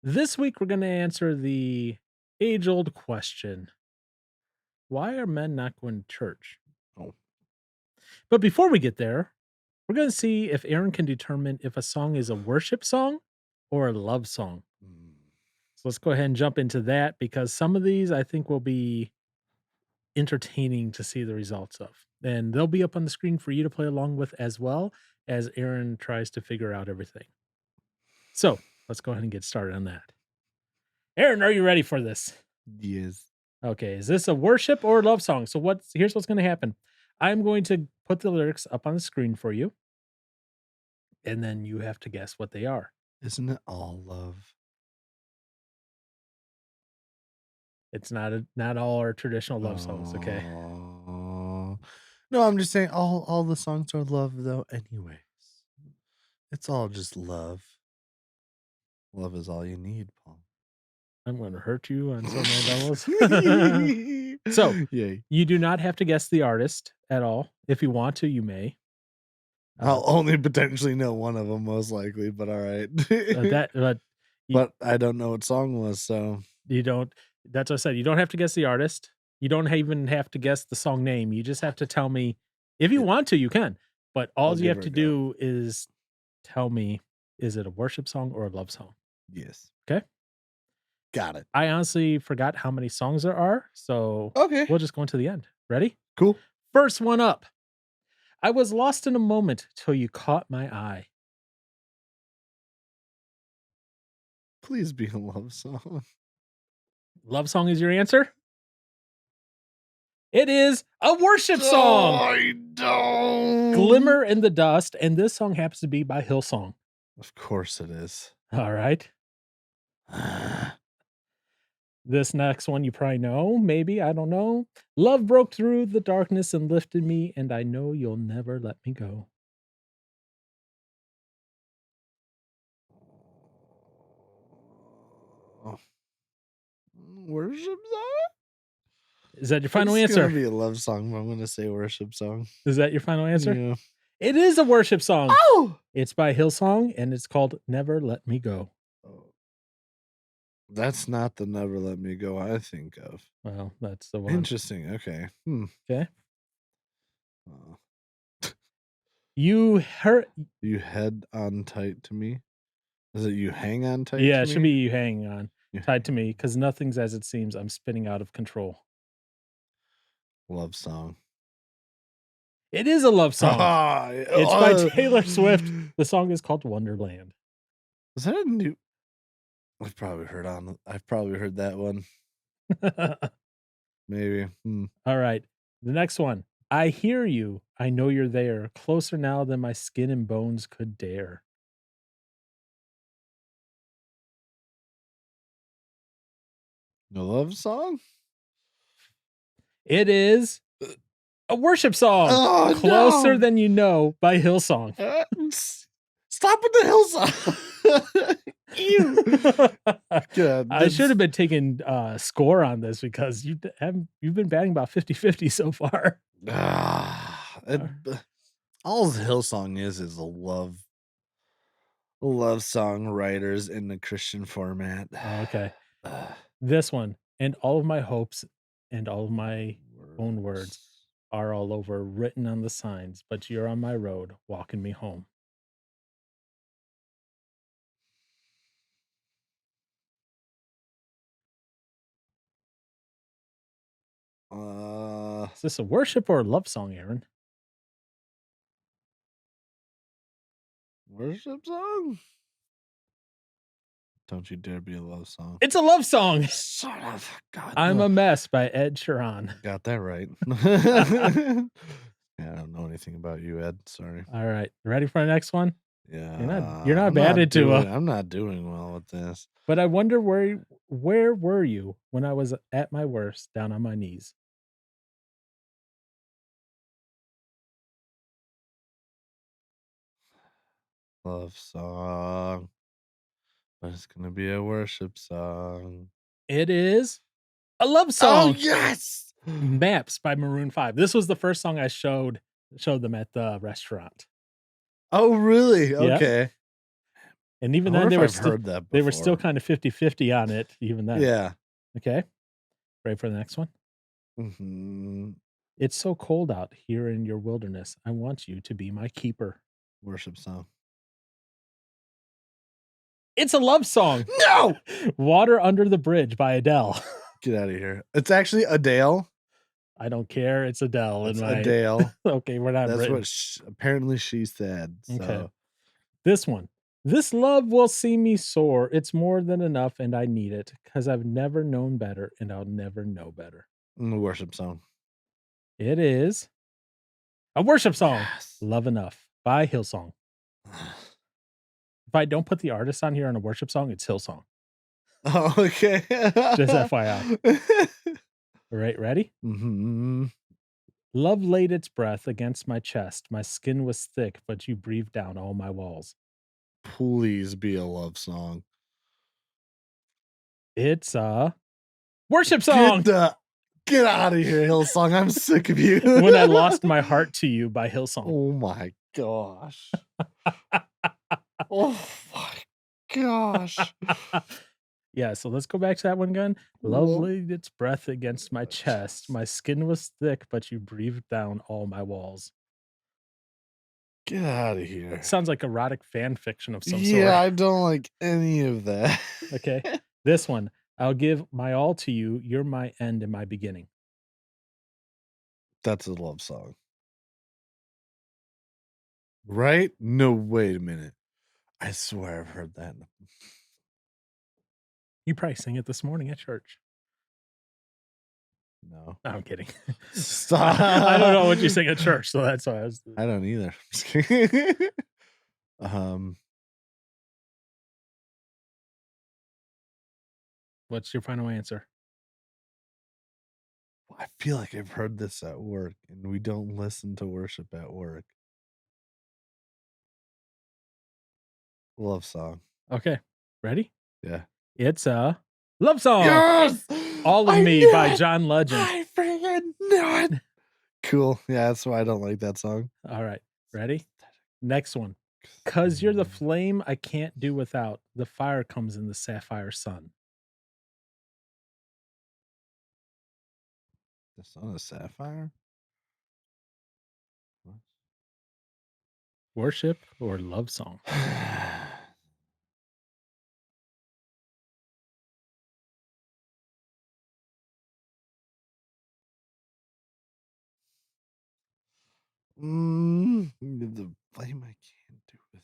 This week, we're going to answer the age old question: why are men not going to church? Oh. But before we get there, we're going to see if Aaron can determine if a song is a worship song or a love song. Mm. So let's go ahead and jump into that because some of these I think will be entertaining to see the results of. And they'll be up on the screen for you to play along with as well as Aaron tries to figure out everything. So let's go ahead and get started on that. Aaron, are you ready for this? Yes. Okay, is this a worship or love song? So here's what's going to happen. I'm going to put the lyrics up on the screen for you, and then you have to guess what they are. Isn't it all love? It's not all our traditional love songs, okay? Oh. No, I'm just saying all the songs are love though anyways. It's all just love. Love is all you need, Paul. I'm going to hurt you on so many levels. So, Yay. you do not have to guess the artist at all. If you want to, you may. I'll only potentially know one of them most likely, but all right. But you, But I don't know what song was, so you don't. That's what I said. You don't have to guess the artist. You don't even have to guess the song name. You just have to tell me if you it, want to. You can, but I'll all you give have her to a go. do is tell me, is it a worship song or a love song? Yes. Okay. Got it. I honestly forgot how many songs there are, so Okay. we'll just go into the end. Ready? Cool. First one up. I was lost in a moment till you caught my eye. Please be a love song. Love song is your answer? It is a worship Oh, song. I don't. Glimmer in the Dust, and this song happens to be by Hillsong. Of course it is. All right. This next one you probably know, maybe, I don't know. Love broke through the darkness and lifted me, and I know you'll never let me go. Oh, worship song? Is that your final It's gonna answer? be a love song, but I'm gonna say worship song. Is that your final answer? Yeah. It is a worship song. Oh! It's by Hillsong, and it's called Never Let Me Go. Oh, that's not the Never Let Me Go I think of. Well, that's the one. Interesting. Okay. Okay. Uh, You heard you head on tight to me. Is it you hang on tight Yeah, to it should me? be you hanging on You tied hang to me because nothing's as it seems. I'm spinning out of control. love song. It is a love song. Ah, It's by Taylor Swift. The song is called Wonderland. is that a new I've probably heard that one. Maybe. All right. The next one. I hear you. I know you're there. Closer now than my skin and bones could dare. The love song? It is a worship song. Oh, Closer no. Than You Know by Hillsong. Stop with the Hillsong. Ew. God, I should have been taking score on this because you've been batting about 50-50 so far. All Hillsong is a love song writers in the Christian format. Okay. This one, and all of my hopes and all of my own words Words. are all over written on the signs, but you're on my road walking me home. Uh, Is this a worship or a love song, Aaron? worship song? Don't you dare be a love song. It's a love song. Son of God. I'm No. a Mess by Ed Sheeran. Got that right. Yeah, I don't know anything about you, Ed. Sorry. All right. Ready for the next one? Yeah, You're not bad into I'm not doing well with this. but I wonder where were you when I was at my worst down on my knees? Love song, but it's gonna be a worship song. It is a love Oh song. yes! Maps by Maroon 5. This was the first song I showed them at the restaurant. Oh really? Yeah. Okay. And I even wonder then, if I've heard that they were still before. kind of 50-50 on it even then. Yeah. Okay, ready for the next one? Mhm. It's so cold out here in your wilderness. I want you to be my keeper. Worship song. It's a love song. No! Water Under the Bridge by Adele. Get out of here. It's actually Adele. I don't care. It's Adele in It's my Adele. okay, we're not That's what Britain. apparently she said. Okay. So, This one. This love will see me soar. It's more than enough and I need it because I've never known better and I'll never know better. worship song. It is a worship song. Yes. Love Enough by Hillsong. If I don't put the artist on here on a worship song, it's Hillsong. Oh, okay. Just FYI. All right, ready? Mhm. Love laid its breath against my chest. My skin was thick, but you breathed down all my walls. Please be a love song. It's a worship Get song. the get out of here, Hillsong. I'm sick of you. When I Lost My Heart to You by Hillsong. Oh my gosh. Oh my gosh. Yeah, so let's go back to that one again. Love Well, laid its breath against my chest. My skin was thick, but you breathed down all my walls. get out of here. Sounds like erotic fan fiction of some Yeah, sort. I don't like any of that. Okay. This one. I'll give my all to you. You're my end and my beginning. That's a love song. Right? No, wait a minute. I swear I've heard that. You probably sang it this morning at church. No. No, I'm kidding. I don't Stop. know what you sing at church, so that's why I was I don't either. Just kidding. um, what's your final answer? I feel like I've heard this at work, and we don't listen to worship at work. Love song. Okay. Ready? Yeah. It's a love song. Yes! All of I Me knew by it! John Legend. I freaking knew it! Cool. Yeah, that's why I don't like that song. All right. Ready? Next one. 'Cause you're the flame I can't do without. The fire comes in the sapphire sun. The Son of Sapphire? What? Worship or love song? The flame I can't do with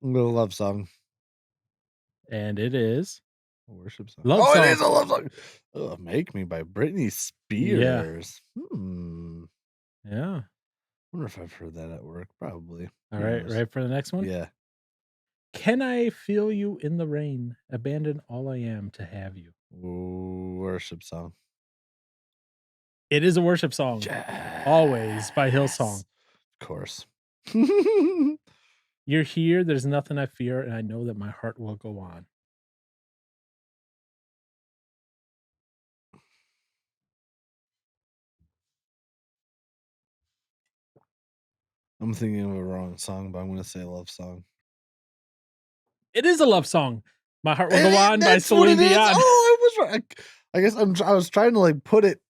the love song. And it is A worship song. love Oh, it song. is a love song. Make Me by Britney Yeah. Spears. Yeah. Wonder if I've heard that at work. Probably. All Who right. knows? Ready for the next one? Yeah. Can I feel you in the rain? Abandon all I am to have you. Ooh, worship song. It is a worship song. Always by Yes. Hillsong. Of course. You're here. There's nothing I fear, and I know that my heart will go on. I'm thinking of a wrong song, but I'm gonna say love song. It is a love song. My Heart Will Go On by That's what Celine it is. Dion. Oh, I was right. I guess I was trying to like put it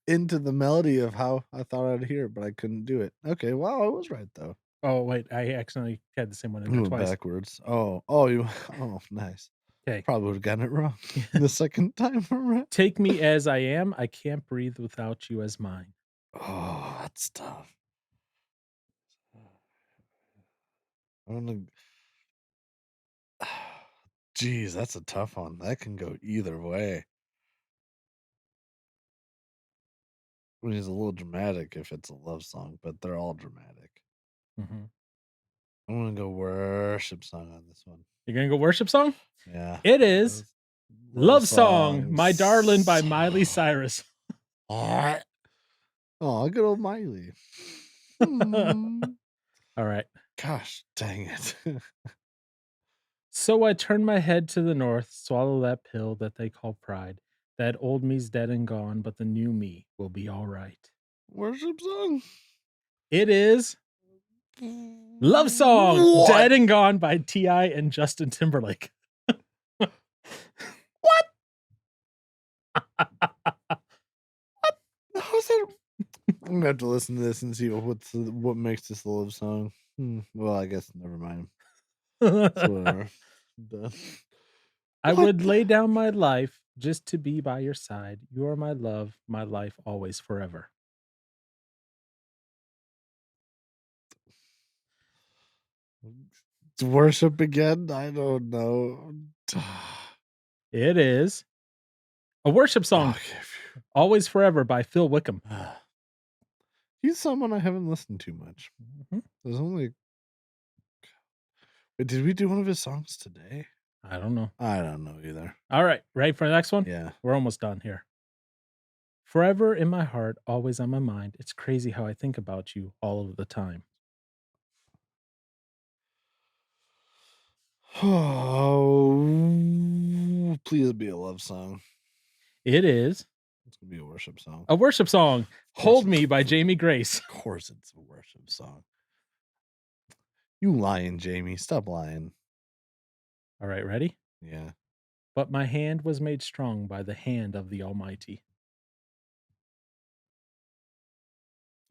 into the melody of how I thought I'd hear it, but I couldn't do it. Okay, wow, I was right though. Oh, wait, I accidentally had the same one in You there went twice. backwards. Oh, you. Oh, nice. Okay. Probably would have gotten it wrong the second time around. Take me as I am. I can't breathe without you as mine. Oh, that's tough. I'm gonna. Geez, that's a tough one. That can go either way. I mean, it's a little dramatic if it's a love song, but they're all dramatic. Mhm. I'm gonna go worship song on this one. You're gonna go worship song? Yeah. It is Love Love Song, My Darling by songs. Miley Cyrus. Oh, good old Miley. Hmm. All right. Gosh, dang it. So I turn my head to the north, swallow that pill that they call pride. That old me's dead and gone, but the new me will be all right. Worship song? It is Love Song, What? Dead and Gone by T.I. and Justin Timberlake. What? How's that? I'm gonna have to listen to this and see what makes this a love song. Well, I guess never mind. It's whatever. Done. I What would the lay down my life just to be by your side. You are my love, my life, always, forever. worship again? I don't know. It is a worship song, Okay. Always Forever by Phil Wickham. He's someone I haven't listened to much. Mhm. There's only Wait, did we do one of his songs today? I don't know. I don't know either. All right, ready for the next one? Yeah. We're almost done here. Forever in my heart, always on my mind. It's crazy how I think about you all of the time. Oh, please be a love song. It is It's gonna be a worship song. a worship song, Of course, Hold Me by Jamie Grace. of course, it's a worship song. You lying, Jamie? Stop lying. All right, ready? Yeah. But my hand was made strong by the hand of the Almighty.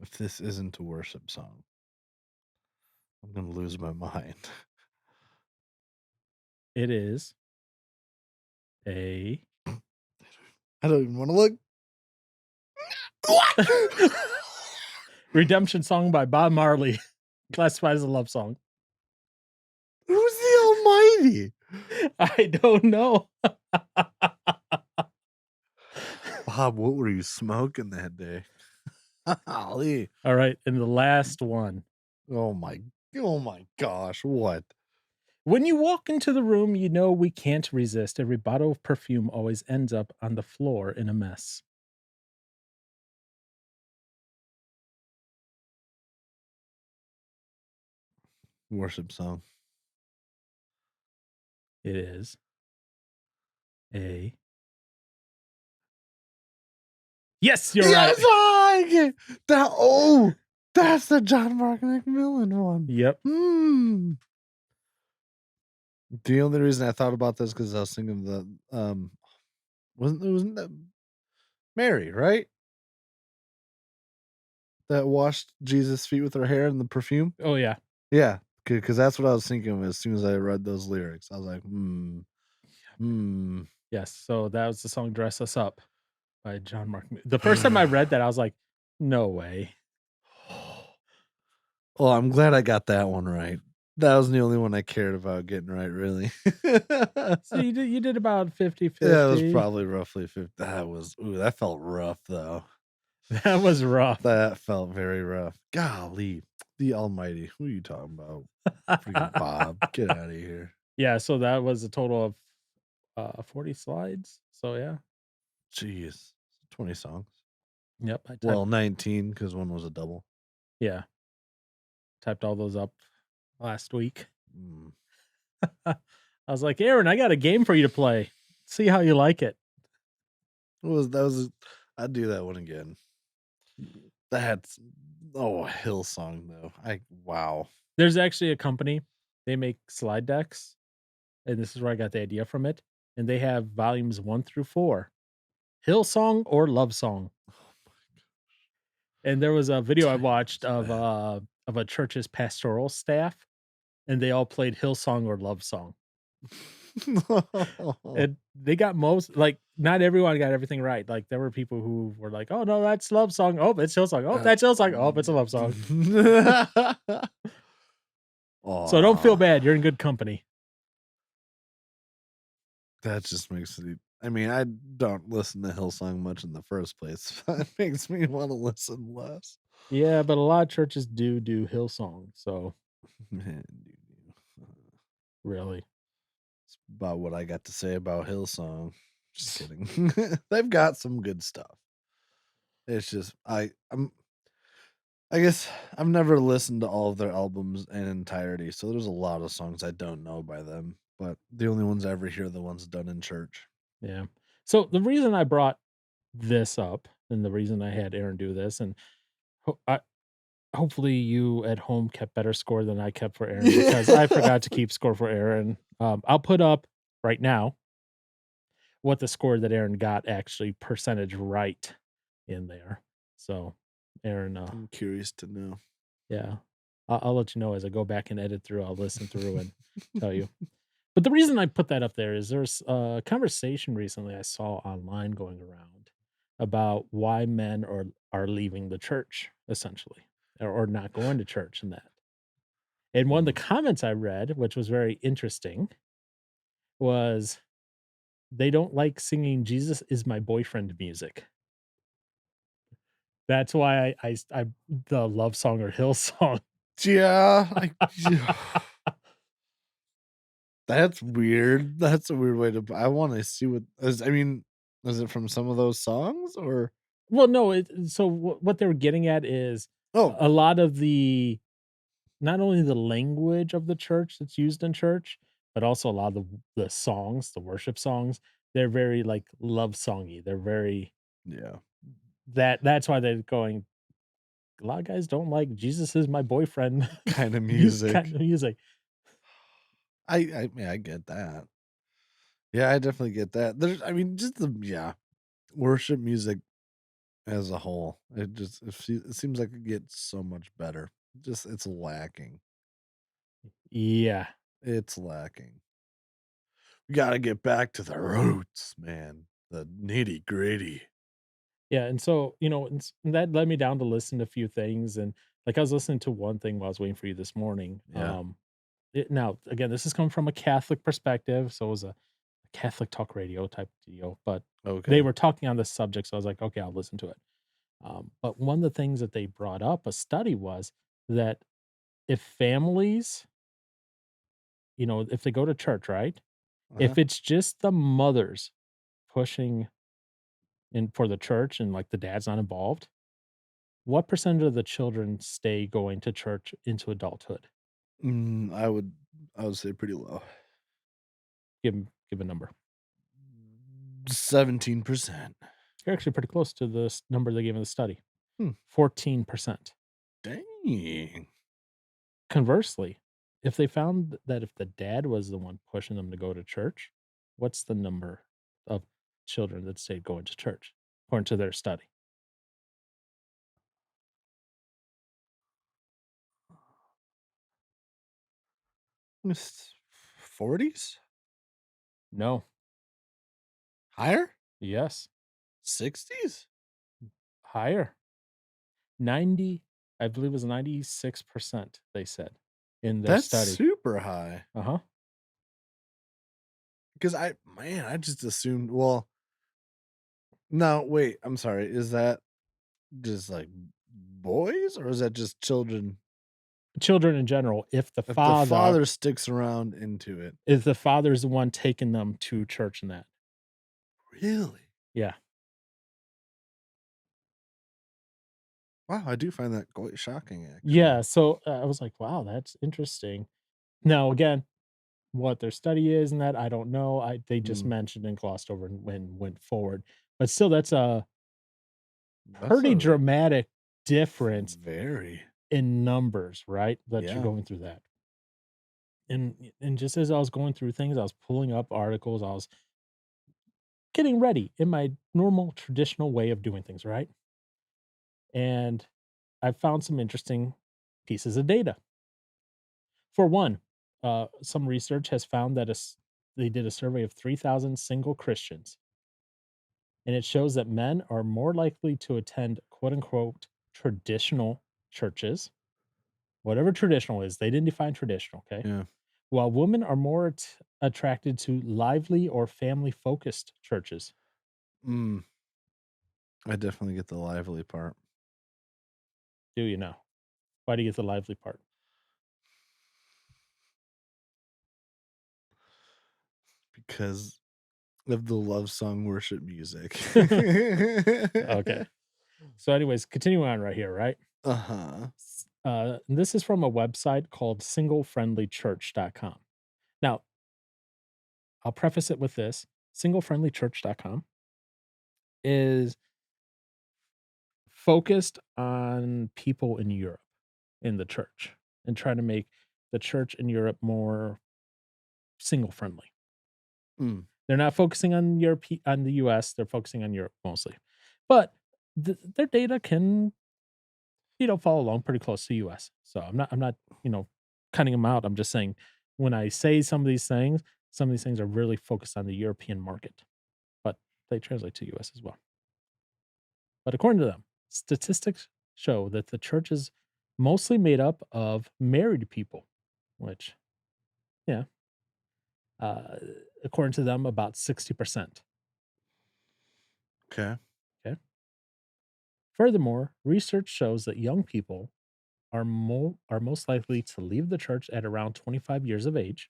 If this isn't a worship song, I'm gonna lose my mind. It is a I don't even want to look. What? redemption song by Bob Marley, classified as a love song. Who's the Almighty? I don't know. Bob, what were you smoking that day? Golly. All right, and the last one. Oh my, oh my gosh, what? When you walk into the room, you know we can't resist. Every bottle of perfume always ends up on the floor in a mess. Worship song. It is a Yes, you're right. Yes, I get that. Oh, that's the John Mark McMillan one. Yep. Hmm. The only reason I thought about this because I was thinking of the wasn't that Mary, right? That washed Jesus' feet with her hair and the perfume? Oh, yeah. Yeah, because that's what I was thinking of as soon as I read those lyrics. I was like, hmm. Yes, so that was the song "Dress Us Up" by John Mark. The first time I read that, I was like, "No way." Well, I'm glad I got that one right. That was the only one I cared about getting right, really. So you did about Yeah, it was 50-50. probably roughly 50. That felt rough though. That was rough. That felt very rough. Golly, the Almighty. Who are you talking about? Freaking Bob. Get out of here. Yeah, so that was a total of, 40 slides. So, yeah. Jeez. 20 songs. Yep, I typed Well, 19 because one was a double. yeah, typed all those up last week. Mm. I was like, "Aaron, I got a game for you to play. See how you like it." I'd do that one again. That's a Hillsong though. Wow. There's actually a company, they make slide decks, and this is where I got the idea from it, and they have volumes 1 through 4, Hillsong or Love Song. And there was a video I watched So bad. of a church's pastoral staff, and they all played Hillsong or Love Song. And they got most like, not everyone got everything right. Like, there were people who were like, "Oh, no, that's Love Song. Oh, it's Hillsong. Oh, that's Hillsong. Oh, it's a Love Song." So don't feel Aw, bad. You're in good company. that just makes it I mean, I don't listen to Hillsong much in the first place. That makes me wanna listen less. Yeah, but a lot of churches do Hillsong. So Man, really, it's about what I got to say about Hillsong. Just kidding. They've got some good stuff. It's just I guess I've never listened to all of their albums in entirety, so there's a lot of songs I don't know by them, but the only ones I ever hear are the ones done in church. yeah. So the reason I brought this up, and the reason I had Aaron do this, and hopefully you at home kept better score than I kept for Aaron because I forgot to keep score for Aaron. I'll put up right now what the score that Aaron got actually percentage right in there. So Aaron, I'm curious to know. yeah, I'll let you know as I go back and edit through. I'll listen through and tell you. But the reason I put that up there is there's a conversation recently I saw online going around about why men are leaving the church essentially or not going to church and that. And one of the Mm. comments I read, which was very interesting, was they don't like singing Jesus is my boyfriend music. That's why I the love song or Hillsong. Yeah, that's weird. That's a weird way to I wanna see what is I mean, is it from some of those songs or Well, no, so what they were getting at is Oh, a lot of the not only the language of the church that's used in church, but also a lot of the songs, the worship songs, they're very, like, love songy. They're very yeah, that's why they're going, "A lot of guys don't like Jesus is my boyfriend," kinda you kind music. of music. I get that. Yeah, I definitely get that. There's I mean, just the yeah, worship music as a whole, it seems like it gets so much better. Just it's lacking. Yeah. It's lacking. We gotta get back to the roots, man. The nitty-gritty. Yeah, and so, that led me down to listen to a few things, and, like, I was listening to one thing while I was waiting for you this morning, Yeah. now, again, this is coming from a Catholic perspective, so it was a Catholic talk radio type deal, but they Okay. were talking on this subject, so I was like, "Okay, I'll listen to it." But one of the things that they brought up, a study was that if families, if they go to church, right? Uh-huh. If it's just the mothers pushing in for the church and, like, the dad's not involved, what percentage of the children stay going to church into adulthood? I would say pretty low. Give a number. 17%. You're actually pretty close to the number they gave in the study, Hmm, 14%. dang. Conversely, if they found that if the dad was the one pushing them to go to church, what's the number of children that stayed going to church according to their study? Miss 40s? No. Higher? Yes. 60s? Higher. 90, I believe it was 96%, they said in their That's study. super high. Uh-huh. Because I just assumed well, no, wait, I'm sorry. Is that just, like, boys, or is that just children? Children in general, If the father sticks around into it. if the father's the one taking them to church and that. Really? Yeah. Wow, I do find that quite shocking, actually. Yeah, so, I was like, "Wow, that's interesting." Now, again, what their study is and that, I don't know. They just Mm, mentioned and glossed over and went forward. But still, that's a that's pretty a dramatic difference very in numbers, right? That you're yeah. going through that. And just as I was going through things, I was pulling up articles, I was getting ready in my normal traditional way of doing things, right? And I found some interesting pieces of data. For one, some research has found that they did a survey of 3,000 single Christians, and it shows that men are more likely to attend quote unquote traditional churches, whatever traditional is. They didn't define traditional, okay? Yeah. While women are more attracted to lively or family focused churches. Mm, I definitely get the lively part Do you know? Why do you get the lively part? because of the love song worship music. Okay. So, anyways, continuing on right here, right? Uh-huh. This is from a website called singlefriendlychurch.com. Now, I'll preface it with this: singlefriendlychurch.com is focused on people in Europe. in the church and trying to make the church in Europe more single friendly. Mm, They're not focusing on on the US, they're focusing on Europe mostly. But their data can, follow along pretty close to US. So I'm not, cutting them out. I'm just saying when I say some of these things are really focused on the European market, but they translate to US as well. But according to them, statistics show that the church is mostly made up of married people, which, yeah, uh, according to them, about 60%. okay. Okay. Furthermore, research shows that young people are most likely to leave the church at around 25 years of age,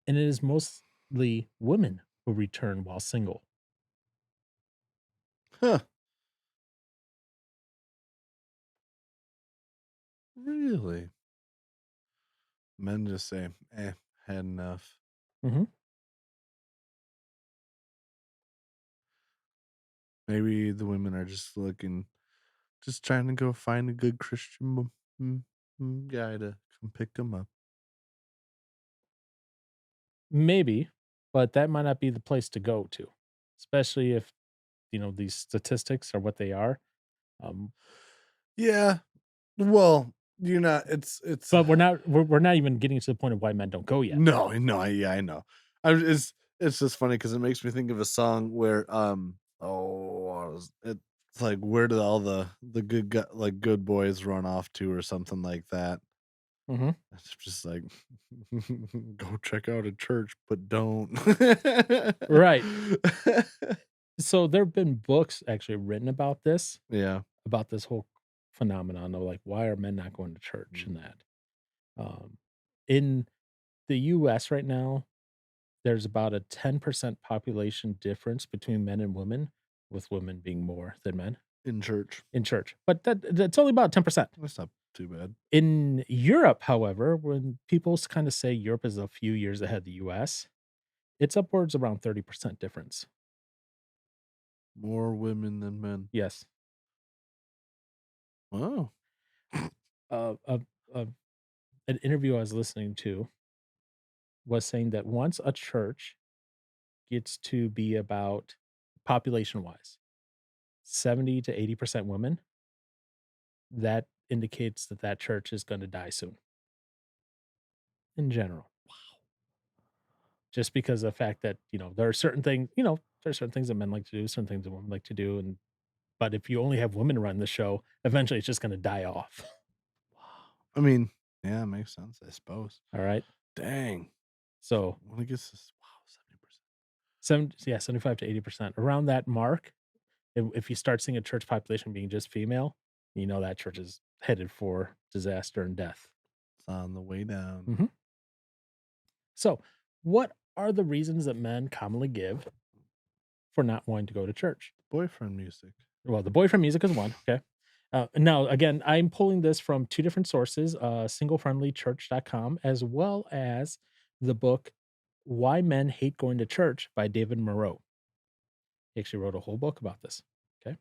and it is mostly women who return while single. Huh. Really? Men just say, had enough. Mhm. Maybe the women are just looking, just trying to go find a good Christian guy to come pick them up. Maybe, but that might not be the place to go to, especially if, these statistics are what they are. Um, Yeah. Well, you're not. It's but we're not even getting to the point of why men don't go yet. no, no. Yeah, I know. It's just funny because it makes me think of a song where it's like where did all the like good boys run off to or something like that. Mhm. It's just like go check out a church, but don't. Right. So there've been books actually written Yeah. about this whole phenomenon of like why are men not going to church Mm. and that. Um, in the US right now, there's about a 10% population difference between men and women, with women being more than men In church. in church. But that's only about 10%. That's not too bad. In Europe, however, when people kind of say Europe is a few years ahead of the US, it's upwards around 30% difference. More women than men. Yes. Wow. Uh, uh, uh, an interview I was listening to was saying that once a church gets to be about population wise 70 to 80% women, that indicates that that church is going to die soon in general. Just because of the fact that, there are certain things, there are certain things that men like to do, certain things that women like to do. And, but if you only have women run the show, eventually it's just going to die off. I mean, yeah, it makes sense, I suppose. All right. Dang. So, When it gets this, wow, 70%. 75 to 80% around that mark. If you start seeing a church population being just female, that church is headed for disaster and death. It's on the way down. Mhm. So, what are the reasons that men commonly give for not wanting to go to church? Boyfriend music. Well, the boyfriend music is one. Okay. Now, again, I'm pulling this from two different sources, singlefriendlychurch.com, as well as the book Why Men Hate Going to Church by David Moreau. He actually wrote a whole book about this. Okay.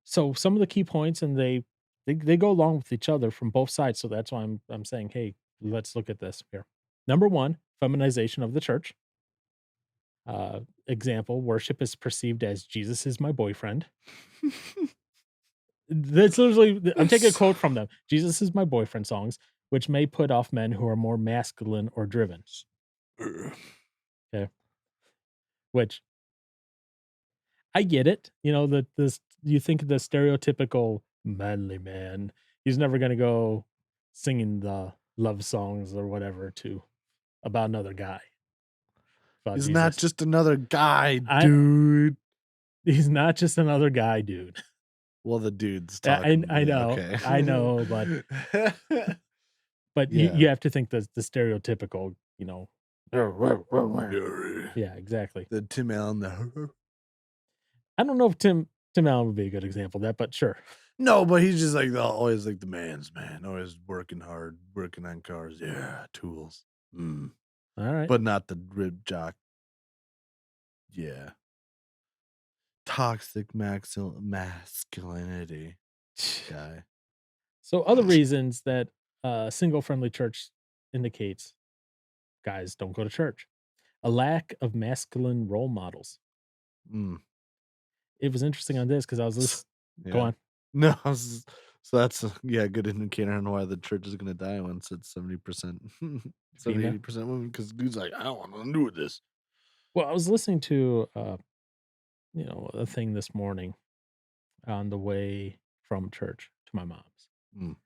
So some of the key points, and they go along with each other from both sides. So that's why I'm saying, hey, let's look at this here. Number one, feminization of the church. Example: worship is perceived as Jesus is my boyfriend. That's literally, I'm taking a It's quote from them. Jesus is my boyfriend songs, which may put off men who are more masculine or driven. Okay, which I get it. That this you think the stereotypical manly man, he's never gonna go singing the love songs or whatever to about another guy, about He's not Jesus. just another guy, I dude. He's not just another guy, dude. Well, the dude's I talking, I yeah, know, okay. I know, but you Yeah. you have to think the stereotypical, yeah, exactly. The Tim Allen, the I don't know if Tim Allen would be a good example of that, but sure. no, but he's just like always like the man's man, always working hard, working on cars. Yeah, tools. Mm. All right. But not the rib jock. Yeah. Toxic masculinity guy. So other reasons that a single friendly church indicates guys don't go to church. A lack of masculine role models. Mm. It was interesting on this because I was S go yeah. on. No, so that's a yeah, good indicator on why the church is gonna die once it's 70%, 70, Female. 80% women, because dude's like, "I don't want nothing to do with this." Well, I was listening to a thing this morning on the way from church to my mom's. Mm.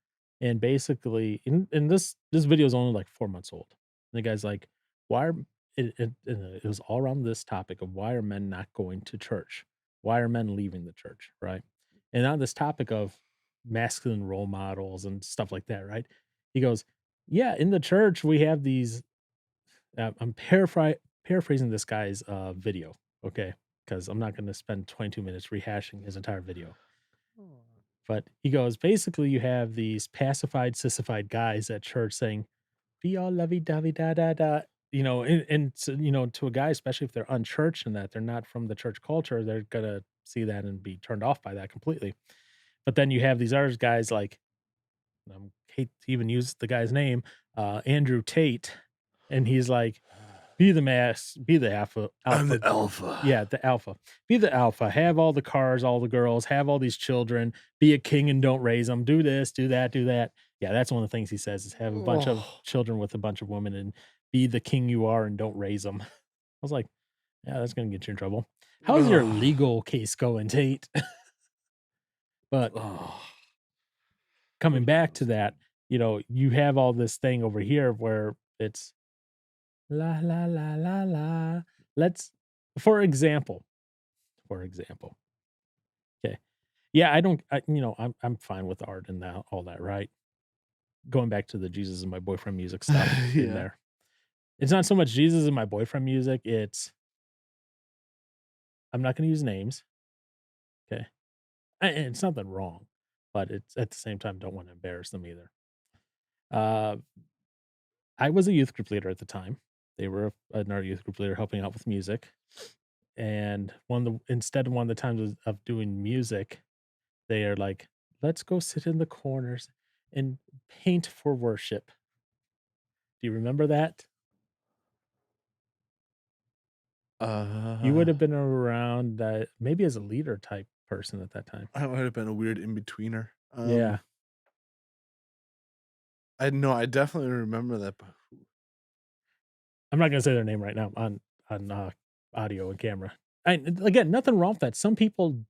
And basically, and this video is only like 4 months old. And the guy's like, "Why are" it was all around this topic of why are men not going to church? Why are men leaving the church, right? And on this topic of masculine role models and stuff like that, right? He goes, "Yeah, in the church, we have these" I'm paraphrasing this guy's, video, okay? Because 'Cause I'm not gonna spend 22 minutes rehashing his entire video. Aw. But he goes, basically, you have these pacified, sissified guys at church saying, "Be all lovey-dovey, da da da," and so, to a guy, especially if they're unchurched and that they're not from the church culture, they're gonna see that and be turned off by that completely. But then you have these other guys like, hate to even use the guy's name, Andrew Tate, and he's like, be the I'm alpha the alpha. yeah, the alpha. Be the alpha, have all the cars, all the girls, have all these children, be a king and don't raise them. Do this, do that, do that. Yeah, that's one of the things he says is have a bunch of Oh. children with a bunch of women and be the king you are and don't raise them. I was like, "Yeah, that's gonna get you in trouble." How's your Ugh. legal case going, Tate? But Ugh. What coming are you back gonna to say? that, you have all this thing over here where it's la la la la la. Let's for example, for example, okay. Yeah, I don't I'm fine with art and that all that, right? Going back to the Jesus is my boyfriend music stuff in Yeah. there. It's not so much Jesus is my boyfriend music, it's I'm not gonna use names, okay? And it's nothing wrong, but it's at the same time, don't wanna embarrass them either. Uh, I was a youth group leader at the time. They were another youth group leader helping out with music, and one of the times of doing music, they are like, "Let's go sit in the corners and paint for worship." Do you remember that? You would Uh, have been around, maybe as a leader type person at that time. I might have been a weird in-betweener. Yeah. I know, I definitely remember that, but who I'm not gonna say their name right now on, audio and camera. And again, nothing wrong with that. Some people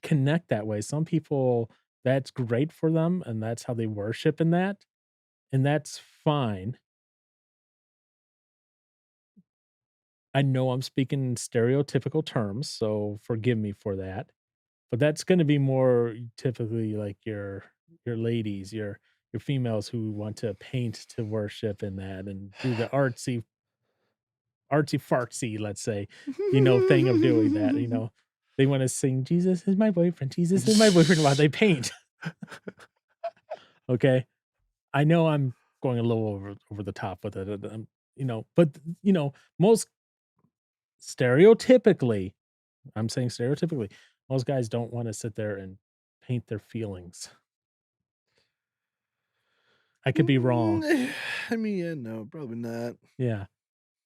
connect that way. Some people, that's great for them, and that's how they worship in that, and that's fine. I know I'm speaking in stereotypical terms, so forgive me for that. But that's gonna be more typically like your ladies, your females who want to paint to worship in that and do the artsy fartsy, let's say, thing of doing that, They wanna sing, Jesus is my boyfriend," while they paint, okay? I know I'm going a little over the top with it, but, most stereotypically, I'm saying stereotypically, most guys don't wanna sit there and paint their feelings. I could be wrong. I mean, yeah, no, probably not. Yeah.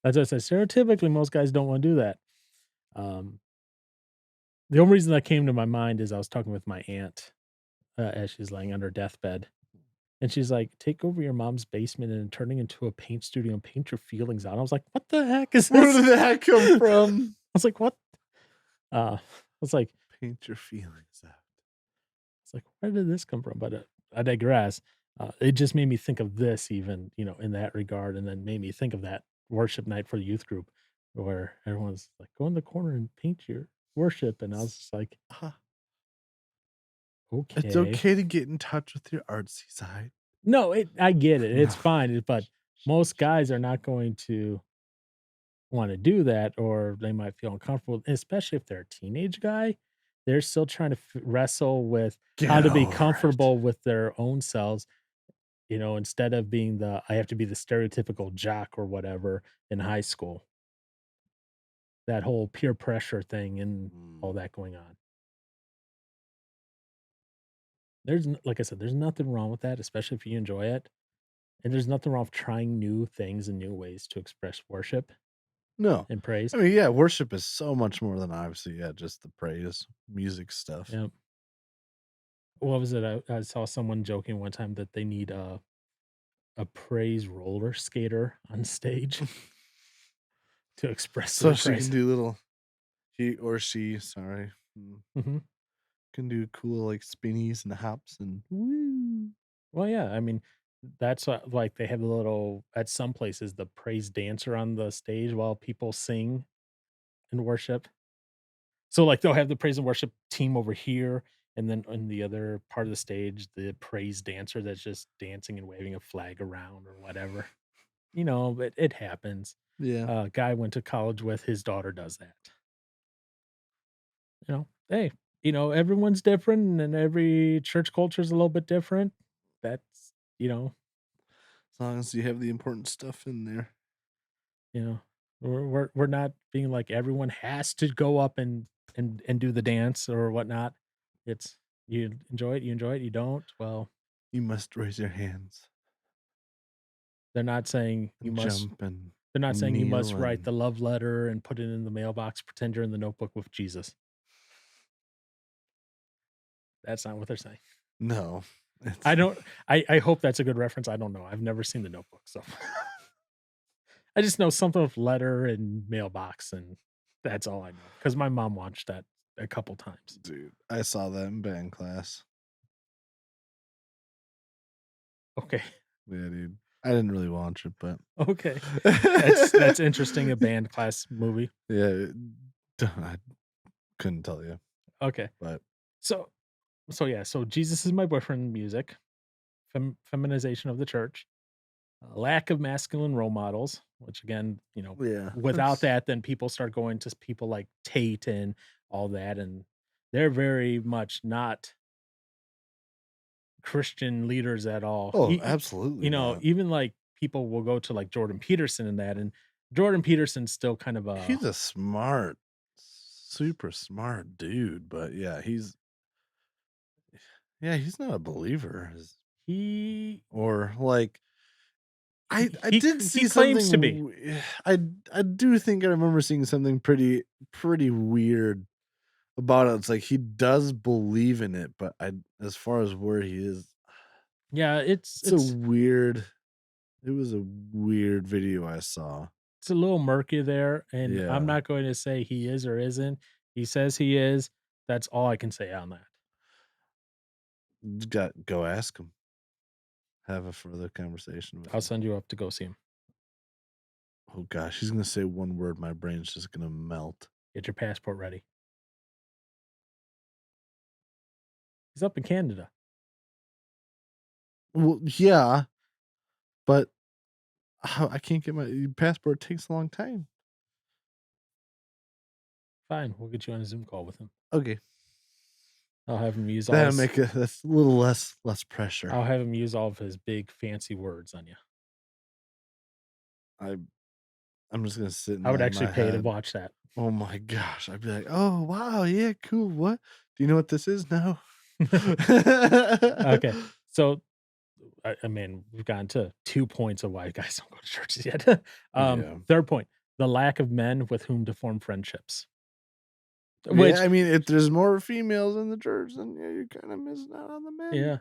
That's what I said, stereotypically, most guys don't wanna do that. Um, the only reason that came to my mind is I was talking with my aunt, as she's laying on her deathbed, and she's like, "Take over your mom's basement and turn it into a paint studio and paint your feelings out." I was like, "What the heck is Where this?" did that come I from? was like, "What?" I was like Paint your feelings out. "Where did this come from?" But, I digress. It just made me think of this even, in that regard, and then made me think of that worship night for the youth group where everyone's like, "Go in the corner and paint your worship," and I was just like, Uh, it's "Okay." okay to get in touch with your artsy side. No, I get it, No. it's fine, but most guys are not going to wanna do that, or they might feel uncomfortable, especially if they're a teenage guy. They're still trying to wrestle with how Get to be over it. comfortable with their own selves, instead of being I have to be the stereotypical jock or whatever in high school. That whole peer pressure thing and all Mm. that going on. like I said, there's nothing wrong with that, especially if you enjoy it, and there's nothing wrong with trying new things and new ways to express worship No. and praise. I mean, yeah, worship is so much more than obviously, yeah, just the praise, music stuff. Yeah. What was it? I saw someone joking one time that they need a praise roller skater on stage to express So their she can praise. do little he or she, sorry, Mhm. can do cool, like, spinnies and hops and woo. Well, yeah, I mean, that's what like, they have a little at some places, the praise dancer on the stage while people sing and worship. So, like, they'll have the praise and worship team over here, and then on the other part of the stage, the praise dancer that's just dancing and waving a flag around or whatever. But it happens. Yeah. A guy I went to college with, his daughter does that. Hey, everyone's different and every church culture is a little bit different. That's, As long as you have the important stuff in there. you know, we're not being like everyone has to go up and do the dance or whatnot. It's you enjoy it, you don't. Well, You must raise your hands they're not saying you and must jump and they're not saying you must kneel write and the love letter and put it in the mailbox, pretend you're in the notebook with Jesus. That's not what they're saying. no. I It's don't I hope that's a good reference. I don't know. I've never seen the notebook, so I just know something with letter and mailbox, and that's all I know because my mom watched that a couple times. dude, I saw that in band class. Okay. Yeah, dude. I didn't really watch it, but Okay. That's interesting, a band class movie. yeah, I couldn't tell you, Okay. but So yeah, so Jesus is my boyfriend music, feminization of the church, lack of masculine role models, which again, yeah, without that's that, then people start going to people like Tate and all that, and they're very much not Christian leaders at all. oh, absolutely not. Even, like, people will go to, like, Jordan Peterson and that, and Jordan Peterson's still kind of a He's a smart, super smart dude, but yeah, he's not a believer. he Or like I did he see claims to something be. I do think I remember seeing something pretty weird about it. It's like he does believe in it, but I as far as where he is, Yeah, it's a weird it was a weird video I saw. it's a little murky there, and I'm Yeah. not going to say he is or isn't. He says he is. That's all I can say on that. You got go ask him. Have a further conversation with I'll him. send you up to go see him. Oh gosh, he's gonna say one word, my brain's just gonna melt. Get your passport ready. He's up in Canada. Well, yeah, but how I can't get my passport takes a long time. Fine, we'll get you on a Zoom call with him. Okay. I'll have him use all That'll his make it that's a little less pressure. I'll have him use all of his big fancy words on you. I I'm just gonna sit I would nod actually my pay to head. watch that. Oh my gosh, I'd be like, "Oh, wow, yeah, cool, what? Do you know what this is? No." Okay. So, I mean, we've gotten to 2 points of why guys don't go to churches yet. Yeah. 3rd point, the lack of men with whom to form friendships, Yeah, which I mean, if there's more females in the church, then, yeah, you're kinda missing out on the men. yeah,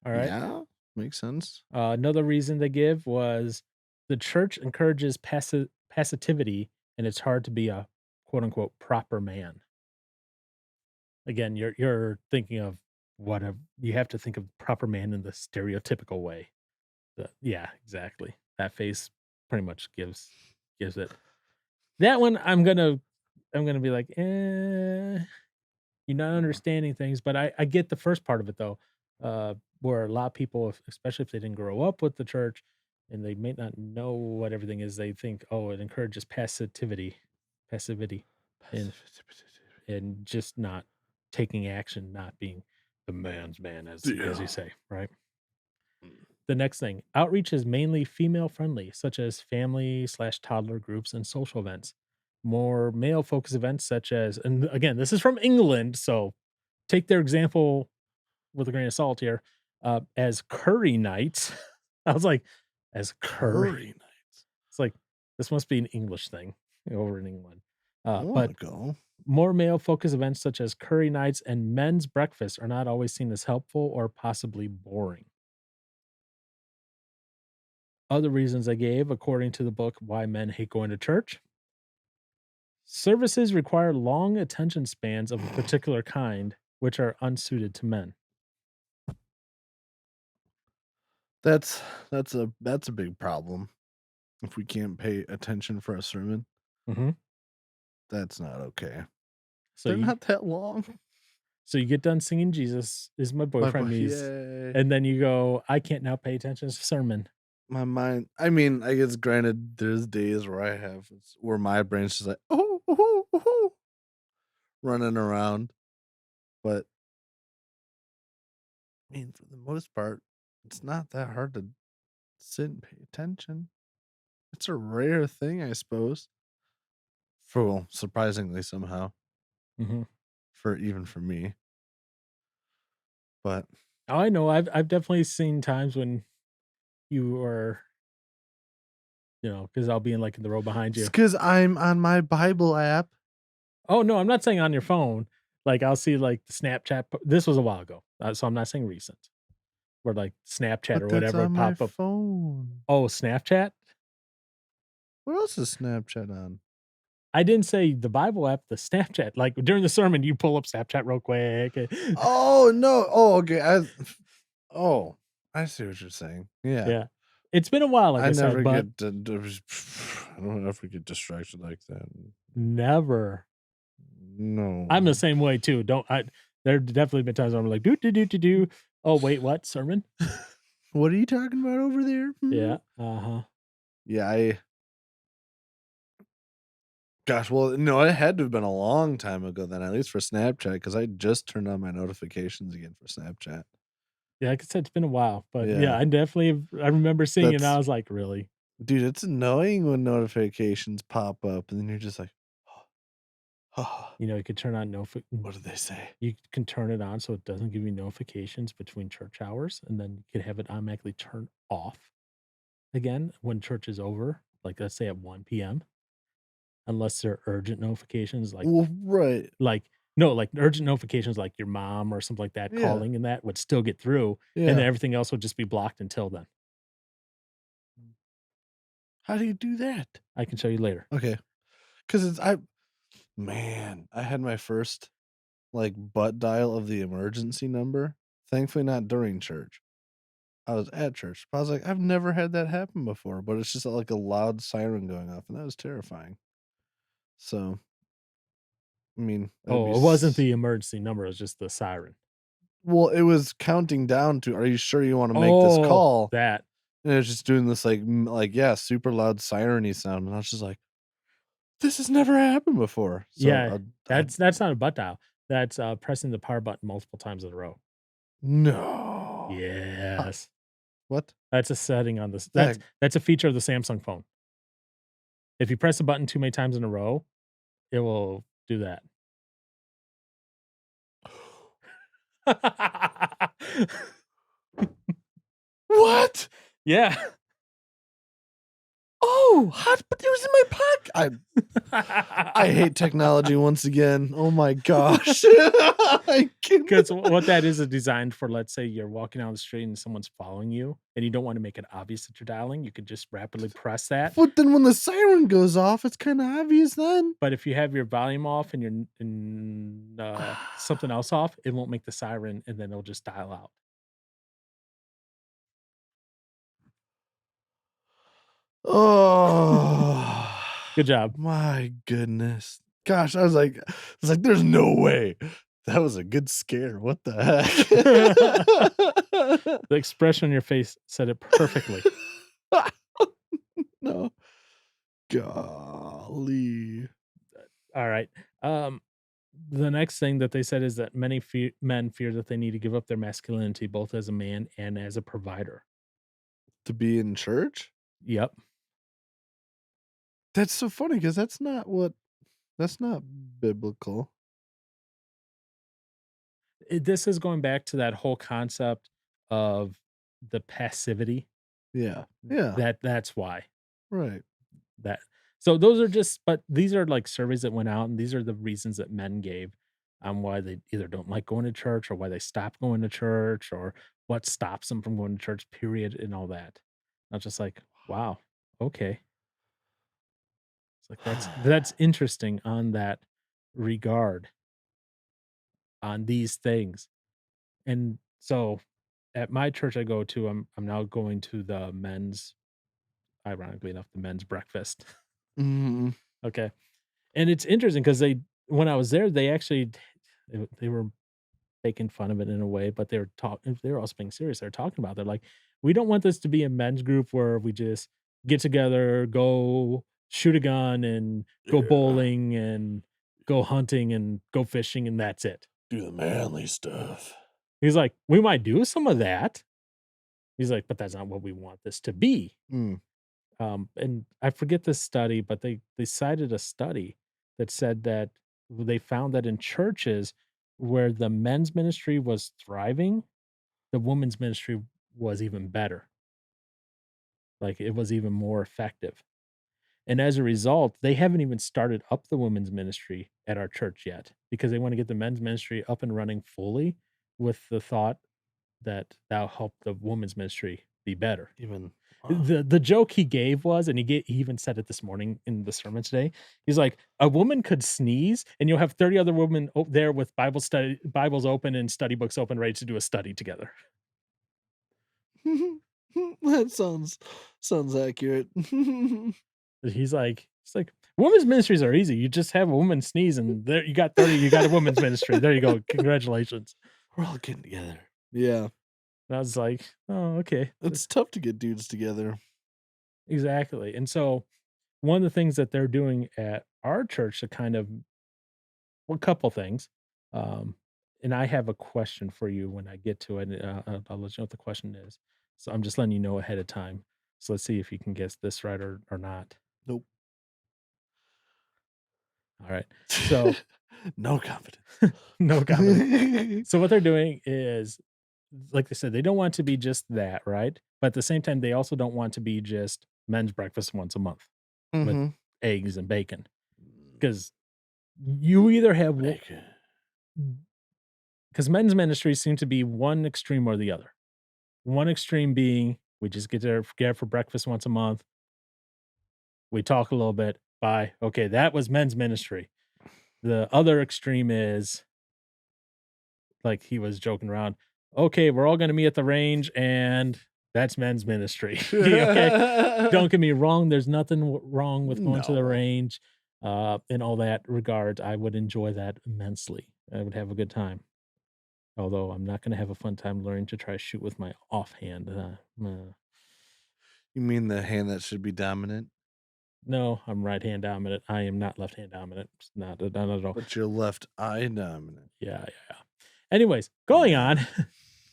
alright. Yeah, makes sense. Another reason they give was the church encourages passivity, and it's hard to be a quote unquote "proper man." Again, you're thinking of you have to think of proper man in the stereotypical way. Yeah, exactly. That face pretty much gives it. That one I'm gonna be like, you're not Yeah. understanding things, but I get the first part of it though, where a lot of people, especially if they didn't grow up with the church and they may not know what everything is, they think, oh, it encourages passivity, and just not taking action, not being the man's man, as you Yeah. say, right? The next thing, outreach is mainly female friendly, such as family slash toddler groups and social events. More male focused events, such as, and again, this is from England, so take their example with a grain of salt here, as curry nights. I was like, as curry. Curry nights. It's like, this must be an English thing over in England. I But wanna go. more male focused events such as curry nights and men's breakfasts are not always seen as helpful or possibly boring. Other reasons I gave, according to the book Why Men Hate Going to Church, services require long attention spans of a particular kind, which are unsuited to men. That's that's a big problem. If we can't pay attention for a sermon, Mhm. that's not okay. So They're you not that long. so you get done singing "Jesus is my My boyfriend," boy me's yay. and then you go, "I can't now pay attention to sermon." My mind I mean, I guess granted, there's days where I have where my brain's just like, "Oh, ooh, ooh," running around, but, I mean, for the most part, it's not that hard to sit and pay attention. It's a rare thing, I suppose, for well, surprisingly somehow, Mhm. for even for me, but Oh, I know, I've definitely seen times when you are, because 'cause I'll be in, like, in the row behind it's you. because 'cause I'm on my Bible app. Oh, no, I'm not saying on your phone. Like, I'll see, like, the Snapchat this was a while ago, so I'm not saying recent, where, like, Snapchat But or that's whatever on my pop up. phone. Oh, Snapchat? What else is Snapchat on? I didn't say the Bible app, the Snapchat. Like, during the sermon, you pull up Snapchat real quick. Oh, no. Oh, okay. Oh, I see what you're saying. Yeah. Yeah. It's been a while, like I I said, never but get I don't ever get distracted like that. never. I'm the No. same way too. Don't I there definitely been times where I'm like, "Do, do, do, do, do." Oh, wait, what? Sermon? What are you talking about over there? Hmm? Yeah. Uh-huh. Yeah, I gosh, well, no, it had to have been a long time ago then, at least for Snapchat, because I just turned on my notifications again for Snapchat. Yeah, like I said, it's been a while, but yeah, Yeah. I remember seeing it and I That's was like, "Really?" dude, it's annoying when notifications pop up and then you're just like, oh, You could turn on what did they say? you can turn it on so it doesn't give you notifications between church hours, and then you could have it automatically turn off again when church is over, like, let's say at 1 p.m., unless they're urgent notifications, Well, right. like no, like, urgent notifications, like your mom or something like that Yeah. calling and that would still get through, and then Yeah. everything else would just be blocked until then. How do you do that? I can show you later. Okay, because man, I had my first, like, butt dial of the emergency number, thankfully not during church. I was at church, but I was like, "I've never had that happen before," but it's just, like, a loud siren going off, and that was terrifying. So, I mean, that'd be Oh, it wasn't the emergency number, it was just the siren. well, it was counting down to, "Are you sure you wanna make this Oh, call?" that. And it was just doing this, like, yeah, super loud siren-y sound, and I was just like, "This has never happened before." So, Yeah, I that's not a butt dial. That's, pressing the power button multiple times in a row. no. Huh, Yes. what That's a setting on this the heck? that's a feature of the Samsung phone. If you press the button too many times in a row, it will do that. What? Yeah. Oh, hot but it was in my pocket. I hate technology once again. Oh my gosh. I can 'Cause what that is designed for, let's say you're walking down the street and someone's following you, and you don't wanna make it obvious that you're dialing, you could just rapidly press that, but then when the siren goes off, it's kinda obvious then. but if you have your volume off and something else off, it won't make the siren, and then it'll just dial out. Oh, Good job. my goodness. Gosh, I was like, "There's no way." That was a good scare. What the heck? The expression on your face said it perfectly. No. Golly. Alright, um, the next thing that they said is that many men fear that they need to give up their masculinity both as a man and as a provider. To be in church? Yep. That's so funny because that's not biblical. this is going back to that whole concept of the passivity. Yeah. Yeah. That's why. Right. That so those are just but these are, like, surveys that went out, and these are the reasons that men gave on why they either don't like going to church or why they stop going to church or what stops them from going to church, period, and all that. I was just like, "Wow, okay." It's like, that's interesting on that regard, on these things, and so, at my church I go to, I'm now going to the men's ironically enough, the men's breakfast, Mhm. okay? And it's interesting because they when I was there, they actually they were making fun of it in a way, but they were also being serious. They were talking about they're like, "We don't want this to be a men's group where we just get together, go shoot a gun, and go Yeah. bowling, and go hunting, and go fishing, and that's it." Do the manly stuff. He's like, "We might do some of that." He's like, "But that's not what we want this to be." Mm. And I forget the study, but they cited a study that said that they found that in churches where the men's ministry was thriving, the women's ministry was even better. Like it was even more effective. And as a result, they haven't even started up the women's ministry at our church yet because they want to get the men's ministry up and running fully with the thought that that'll help the women's ministry be better. Even wow. The joke he gave was, and he even said it this morning in the sermon today. He's like, "A woman could sneeze, and you'll have 30 other women there with Bibles open and study books open, ready to do a study together." That sounds accurate. He's like, "Women's ministries are easy. You just have a woman sneeze, and there you got 30. You got a women's ministry. There you go. Congratulations." We're all getting together. Yeah. And I was like, "Oh, okay, It's tough to get dudes together. exactly." And so one of the things that they're doing at our church to kind of well, a couple things. Um, and I have a question for you when I get to it. I'll let you know what the question is. So I'm just letting you know ahead of time. So let's see if you can guess this right or not. Nope. All right. So No confidence. no confidence. So what they're doing is, like they said, they don't want to be just that, right? But at the same time, they also don't want to be just men's breakfast once a month with Mhm. eggs and bacon because you either have Bacon. because men's ministries seem to be one extreme or the other. One extreme being we just get together for breakfast once a month. We talk a little bit. Bye. Okay, that was men's ministry. The other extreme is like he was joking around. Okay, we're all going to meet at the range, and that's men's ministry. Okay, don't get me wrong. There's nothing wrong with going to the No. range, in all that regard. I would enjoy that immensely. I would have a good time. Although I'm not going to have a fun time learning to try to shoot with my offhand. You mean the hand that should be dominant, No, I'm right hand dominant. I am not left hand dominant. It's not at all. but your left eye dominant? Yeah, yeah, yeah. Anyways, going Yeah.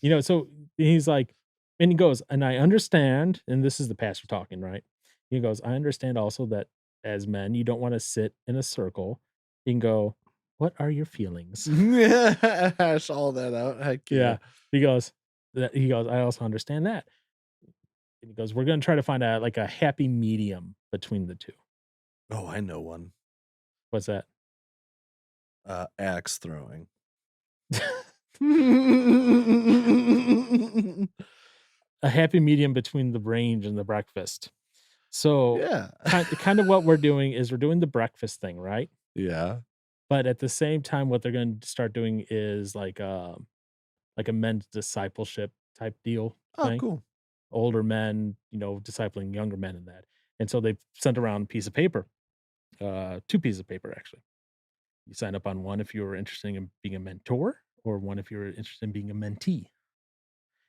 on, so he's like, and he goes, and I understand, and this is the pastor talking, right? He goes, I understand also that as men, you don't want to sit in a circle. You can go, what are your feelings? Hash all that out. Heck yeah. Yeah. He goes, I also understand that. And he goes, we're gonna try to find a like a happy medium between the two. Oh, I know one. What's that? Axe throwing. A happy medium between the range and the breakfast. So, Yeah. kind of what we're doing is we're doing the breakfast thing, right? Yeah. But at the same time, what they're going to start doing is like a men's discipleship type deal Oh, thing. cool. Older men, discipling younger men in that. And so they've sent around a piece of paper, two pieces of paper actually. You sign up on one if you were interested in being a mentor, or one if you're interested in being a mentee.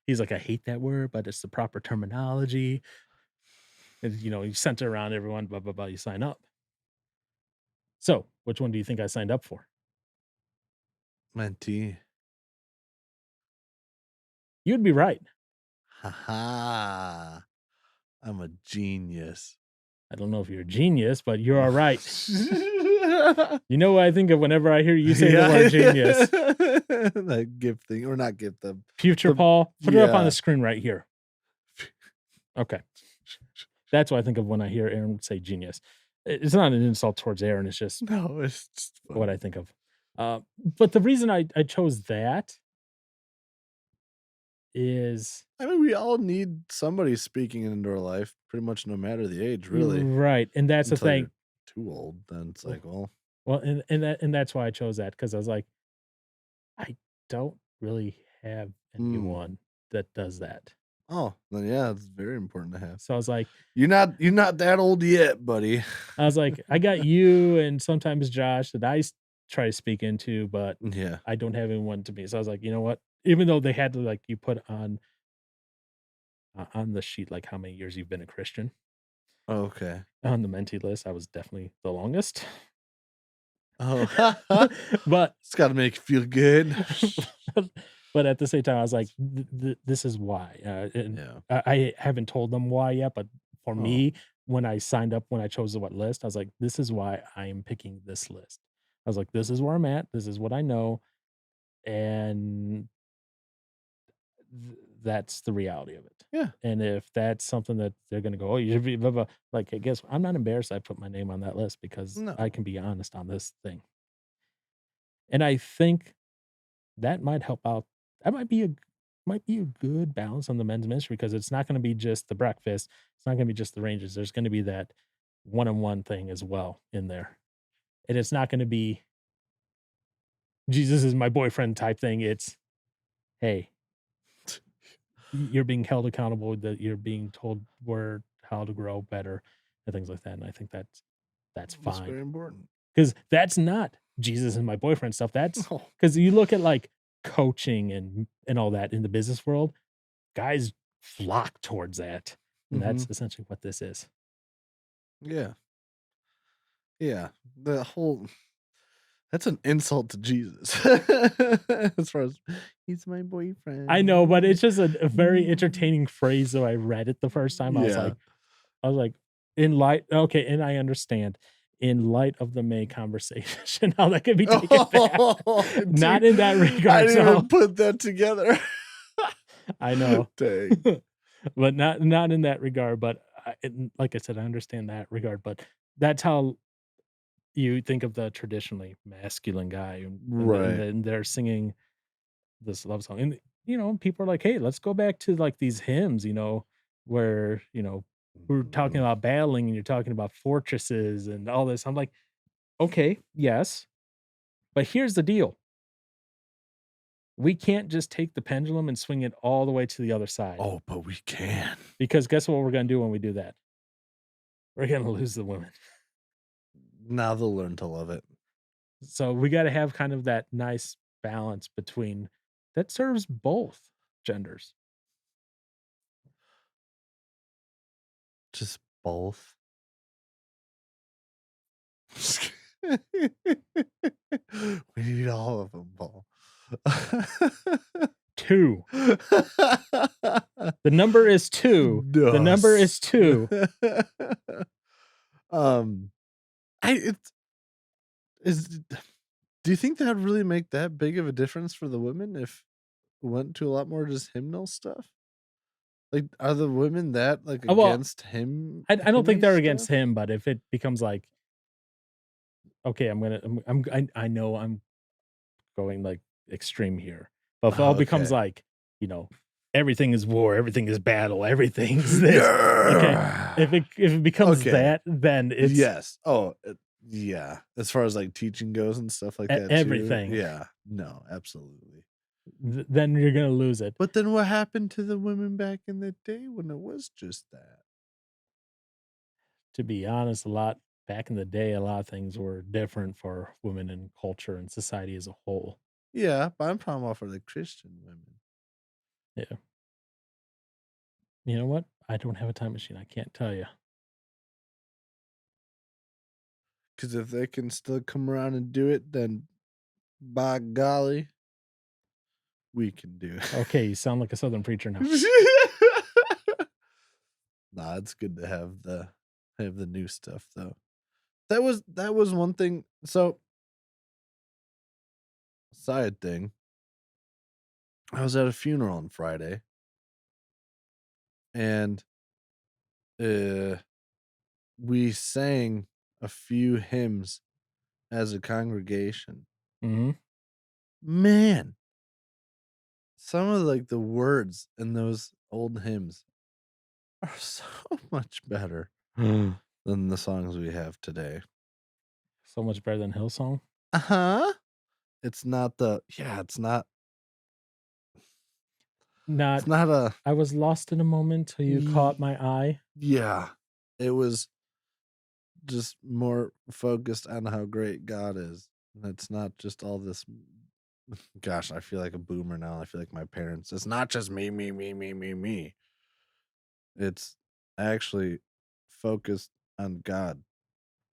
He's like, I hate that word, but it's the proper terminology. And, you sent it around everyone, blah, blah, blah. You sign up. So, which one do you think I signed up for? Mentee. You'd be right. Ha ha. I'm a genius. I don't know if you're a genius, but you're all right. You know what I think of whenever I hear you say the Yeah. word genius? That gift thing, or not gift, Future the Paul, put it up on the yeah. screen right here. Okay. That's what I think of when I hear Aaron say genius. It's not an insult towards Aaron, it's just No, it's just what I funny. think of. But the reason I chose that is I mean, we all need somebody speaking into our life, pretty much no matter the age, you're really, right, and that's the until thing. you're too old, then it's like, well, Well, and that's why I chose that because I was like, I don't really have mm, anyone that does that. oh, then yeah, it's very important to have. So You're not that old yet, buddy. I got you and sometimes Josh that try to speak into, but Yeah. I don't have anyone to be. So I was like, you know what? Even though they had to like you put on the sheet like how many years you've been a Christian Okay. on the mentee list, I was definitely the longest. Oh, but it's gotta make you feel good. but at the same time, I was like, "This is why," and Yeah. I haven't told them why yet, but for Oh, me, when I signed up, when I chose what list, I was like, "This is why I am picking this list." I was like, "This is where I'm at. This is what I know, and that's the reality of it." yeah. And if that's something that they're gonna go, "Oh, you should be blah, blah," like, I guess I'm not embarrassed I put my name on that list because I No. can be honest on this thing. And I think that might help out. That might be a good balance on the men's ministry because it's not gonna be just the breakfast, it's not gonna be just the ranges, there's gonna be that one-on-one thing as well in there. And it's not gonna be, "Jesus is my boyfriend" type thing, it's, "Hey, you're being held accountable, that you're being told where how to grow better," and things like that, and I think that's That's fine. very important. 'Cause that's not Jesus is my boyfriend stuff, that's No. because you look at, like, coaching and all that in the business world, guys flock towards that, and that's Mhm. essentially what this is. Yeah. Yeah. The whole That's an insult to Jesus. As far as, "He's my I know, but boyfriend." it's just a very Mm. entertaining phrase, so I read it the first time, Yeah. I was like, in light okay, and I understand. In light of the May conversation, how that could be taken bad. Oh, Not dude, in that I regard, didn't so even put that together. I know. Dang. But not in that regard, but like I said, I understand that regard, but that's how you think of the traditionally masculine guy, and Right. then they're singing this love song, and, people are like, "Hey, let's go back to, like, these hymns," where, we're talking Mhm. about battling, and you're talking about fortresses and all this. I'm like, "Okay, yes, but here's the deal. We can't just take the pendulum and swing it all the way to the other side, Oh, but we can. because guess what we're gonna do when we do that? We're gonna lose the women." Now they'll learn to love it. So we gotta have kind of that nice balance between that serves both genders. Just both. We need all of them, Paul. 2. The number is 2. The number Dos. is 2. Um, I it's is do you think that would really make that big of a difference for the women if we went to a lot more just hymnal stuff? Like, are the women that, like, Well, against I don't think hymny they're against stuff? him, but if it becomes like, okay, I know I'm going, like, extreme here, but if it all Oh, becomes okay. like, you know, everything is war, everything is battle, everything's this, okay, Yeah. if it becomes Okay. that, then it's Yes. Oh, yeah. As far as, like, teaching goes and stuff like that too, everything, yeah. No, absolutely. then you're gonna lose it. But then what happened to the women back in the day when it was just that? To be honest, a lot back in the day, a lot of things were different for women in culture and society as a whole. Yeah, but I'm talking about for the Christian women. Yeah. You know what? I don't have a time machine. I can't tell you. 'Cause if they can still come around and do it, then by golly, we can do Okay, you sound like a southern preacher now. it. Nah, it's good to have the new stuff though. that was one thing. So, side thing, I was at a funeral on Friday, and, uh, we sang a few hymns as a congregation. Mhm. Man, some of, like, the words in those old hymns are so much better than the songs we have today. So much better than Hillsong. Uh-huh. It's not the yeah, it's Not not a I was lost in a moment till you caught ye my eye. yeah. It was just more focused on how great God is. And it's not just all this gosh, I feel like a boomer now. I feel like my parents. It's not just me, me, me, me, me, me. It's actually focused on God,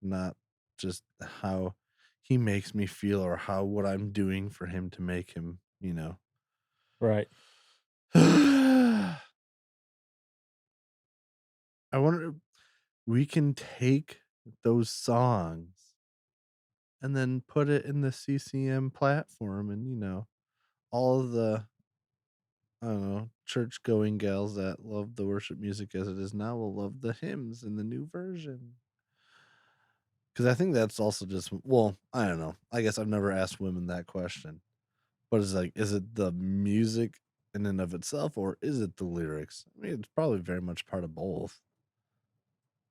not just how he makes me feel or how what I'm doing for him to make him, you know. Right. I wonder if we can take those songs and then put it in the CCM platform and, all of the, I don't know, church going gals that love the worship music as it is now will love the hymns in the new version. Because I think that's also just, well, I don't know. I guess I've never asked women that question. But it's like, is it the music in and of itself or is it the lyrics? I mean, it's probably very much part of both.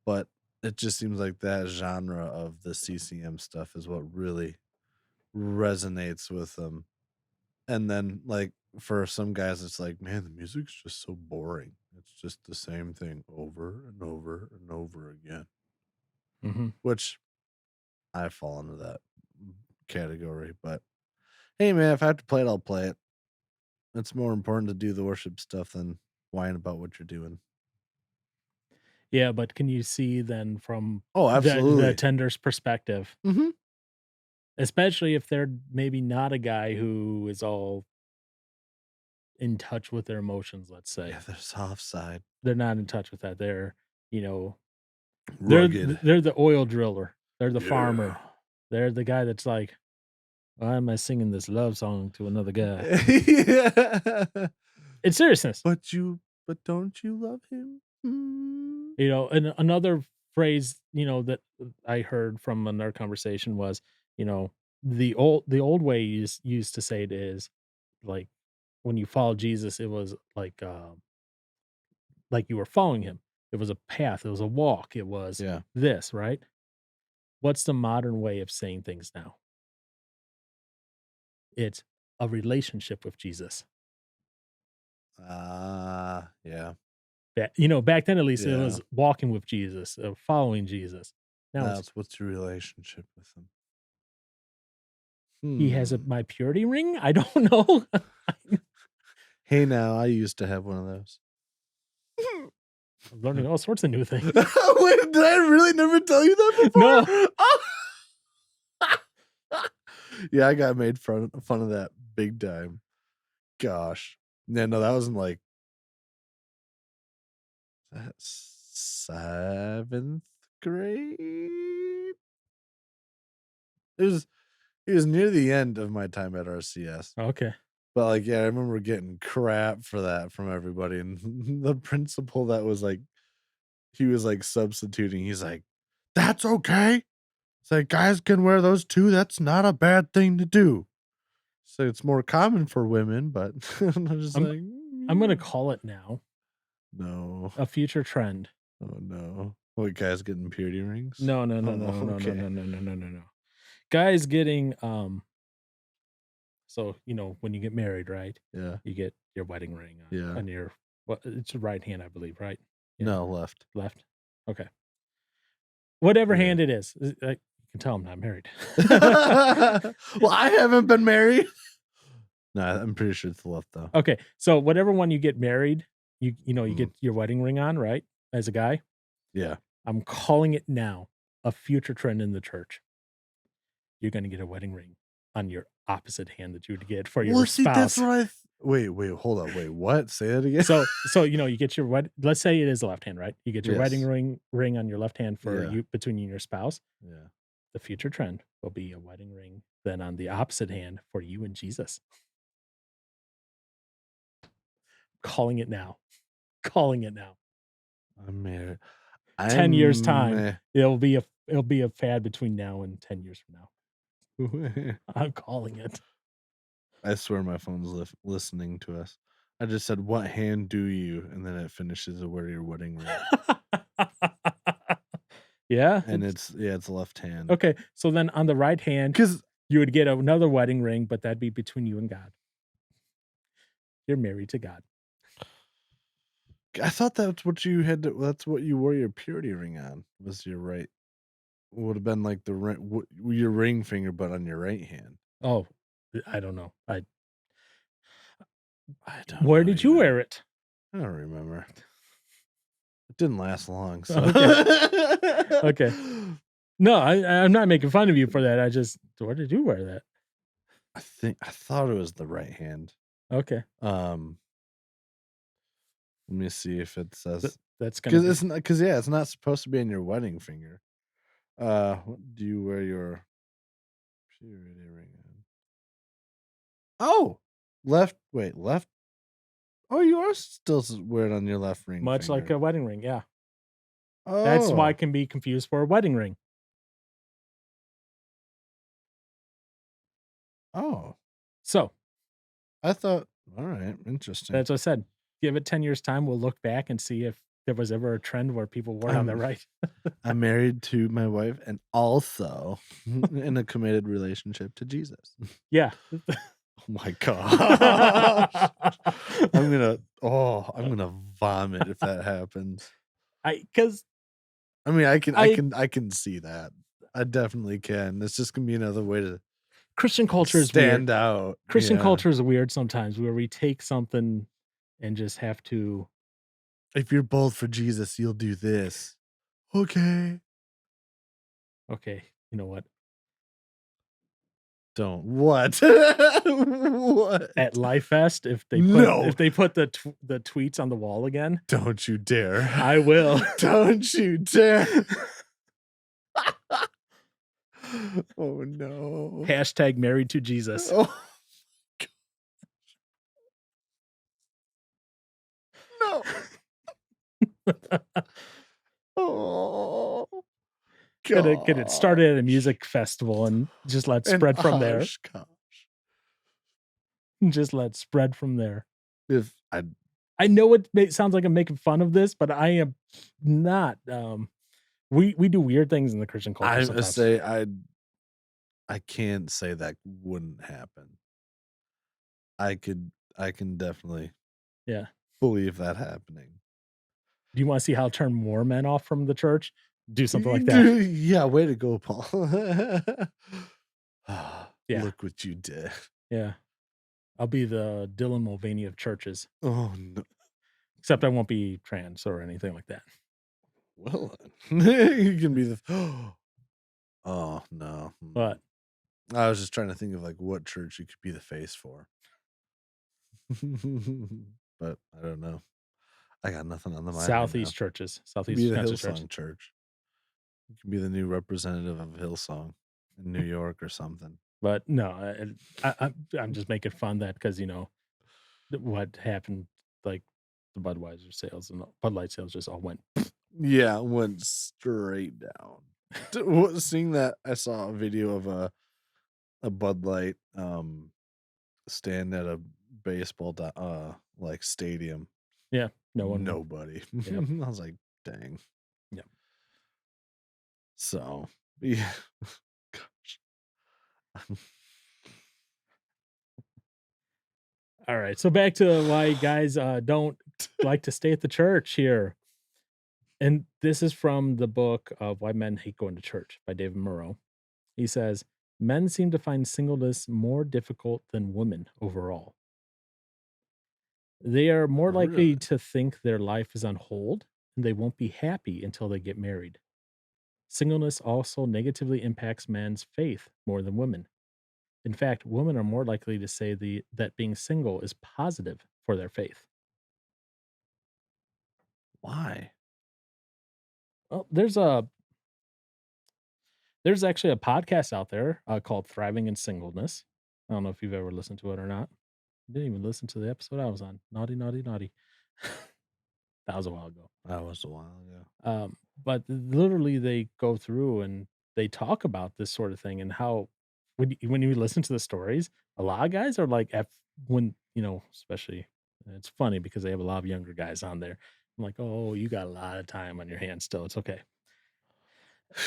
But it just seems like that genre of the CCM stuff is what really resonates with them. And then, like, for some guys, it's like, man, the music's just so boring. It's just the same thing over and over and over again, Mhm. which I fall into that category. But hey, man, if I have to play it, I'll play it. It's more important to do the worship stuff than whine about what you're doing. Yeah, but can you see then from Oh, the absolutely. tender's perspective, Hmm. especially if they're maybe not a guy who is all in touch with their emotions, let's say. Yeah, the soft side. They're not in touch with that. They're, you know, Rugged. they're the oil driller. They're the Yeah. farmer. They're the guy that's like, "Why am I singing this love song to another guy?" Yeah. In seriousness, But don't you love him? Mm. and another phrase, that I heard from another conversation was, you know, the old way used to say it is like when you follow Jesus, it was like you were following him. It was a path, it was a walk, it was Yeah. this, right? What's the modern way of saying things now? It's a relationship with Jesus. Ah, yeah. Back then at least it Yeah. was walking with Jesus, following Jesus. Now Now it's it's what's your relationship with him? he has Hmm. my purity ring? I don't know. Hey, now, I used to have one of those. I'm learning all sorts of new things. Wait, did I really never tell you that No. before? Yeah, I got made fun of that big time. Gosh. Yeah, no, that was in, like, that 7th grade? It was it was near the end of my time at RCS. Okay. But, like, yeah, I remember getting crap for that from everybody, and the principal that was, like he was, like, substituting, he's like, "That's okay." It's like, "Guys can wear those too, that's not a bad thing to do." So, it's more common for women, but I'm just I'm like, I'm gonna yeah." call it now, No. a future trend. Oh, no. What, guys getting purity rings? No, no, no, Oh, no, no, no, okay. no, no, no, no, no, no. Guys getting, so, when you get married, right? Yeah, You get your wedding ring yeah. on your it's your right hand, I believe, right? Yeah, No, left. left? Okay. Whatever Yeah. hand it is, you can tell I'm not married. Well, I haven't been married. No, I'm pretty sure it's the left, though. Okay, so whatever one you get married, you Mm, get your wedding ring on, right? As a guy, yeah. I'm calling it now a future trend in the church. You're gonna get a wedding ring on your opposite hand that you would get for Well, your see, that's spouse. what wait, hold up, wait, what? Say that again? You get your let's say it is a left hand, right? You get your wedding Yes. ring on your left hand for Yeah, you between you and your spouse. yeah. The future trend will be a wedding ring then on the opposite hand for you and Jesus. Calling it now. Calling it now. I'm married. 10 years I'm time, it'll be a fad between now and 10 years from now. I'm calling it. I swear my phone's listening to us. I just said, "What hand do you?" And then it finishes with "Wear your wedding ring." Yeah, And it's yeah, it's left hand. okay, so then on the right hand, 'Cause you would get another wedding ring, but that'd be between you and God. You're married to God. I thought that's what you had to that's what you wore your purity ring on, was your right would have been like the ring your ring finger, but on your right hand. Oh, I don't know. I don't Where know did you either. wear it? I don't remember. It didn't last long, so Okay, okay. No, I'm not making fun of you for that. Where did you wear that? I thought it was the right hand. Okay. Um, Let me see if it says That's gonna because be it's not because yeah, it's not supposed to be in your wedding finger. What do you wear your purity ring on? Oh, left. Wait, left. Oh, you are still wear it on your left ring much like finger. a wedding ring, yeah. That's why it Oh, can be confused for a wedding ring. oh, So, I thought. All right, interesting. that's what I said. Give it 10 years time, we'll look back and see if there was ever a trend where people wore it on their I'm right. I'm married to my wife and also in a committed relationship to Jesus. Yeah. Oh my gosh. I'm gonna vomit if that happens. I 'cause I mean, I I can see that. I definitely can. It's just gonna be another way to Christian culture is weird. stand out. Christian Yeah. culture is weird sometimes where we take something and just have to, If you're bold for Jesus, you'll do this. Okay. okay, you know what? Don't what? At What? Life Fest, No, if they put the tweets on the wall again, don't you dare. I will. Don't you dare. Oh no. Hashtag married to Jesus. Oh no. Oh Get it started at a gosh. music festival and just let And spread from there. gosh. Just let spread from there. If I I know sounds like I'm making fun of this, but I am not. We do weird things in the Christian culture I sometimes. say I can't say that wouldn't happen. I can definitely Yeah. believe that happening. Do you wanna see how to turn more men off from the church? Do something like that. Dude, yeah, way to go, Paul. Yeah, Look what you did. yeah. I'll be the Dylan Mulvaney of churches, Oh no. except I won't be trans or anything like that. Well, you can be the oh no. But I was just trying to think of like what church you could be the face for. But I don't know. I got nothing on the mind right now. Southeast Be the Wisconsin churches. Hillsong Church. You can be the new representative of Hillsong in New York or something. But no, I'm just making fun that because what happened, like the Budweiser sales and the Bud Light sales just all went. Yeah, went straight down. Seeing that, I saw a video of a Bud Light stand at a baseball like stadium. Yeah, no one. Nobody. Yep, I was like, dang. yep. So yeah. Gosh. All right, so back to why guys don't like to stay at the church here. And this is from the book of Why Men Hate Going to Church by David Moreau. He says, men seem to find singleness more difficult than women overall. They are more likely Really? to think their life is on hold and they won't be happy until they get married. Singleness also negatively impacts men's faith more than women. In fact, women are more likely to say that being single is positive for their faith. Why? Well, there's actually a podcast out there called "Thriving in Singleness." I don't know if you've ever listened to it or not. Didn't even listen to the episode I was on. Naughty, naughty, naughty. That was a while ago. That was a while ago. But literally, they go through and they talk about this sort of thing and how when you listen to the stories, a lot of guys are like, when especially it's funny because they have a lot of younger guys on there. I'm like, oh, you got a lot of time on your hands still. It's okay.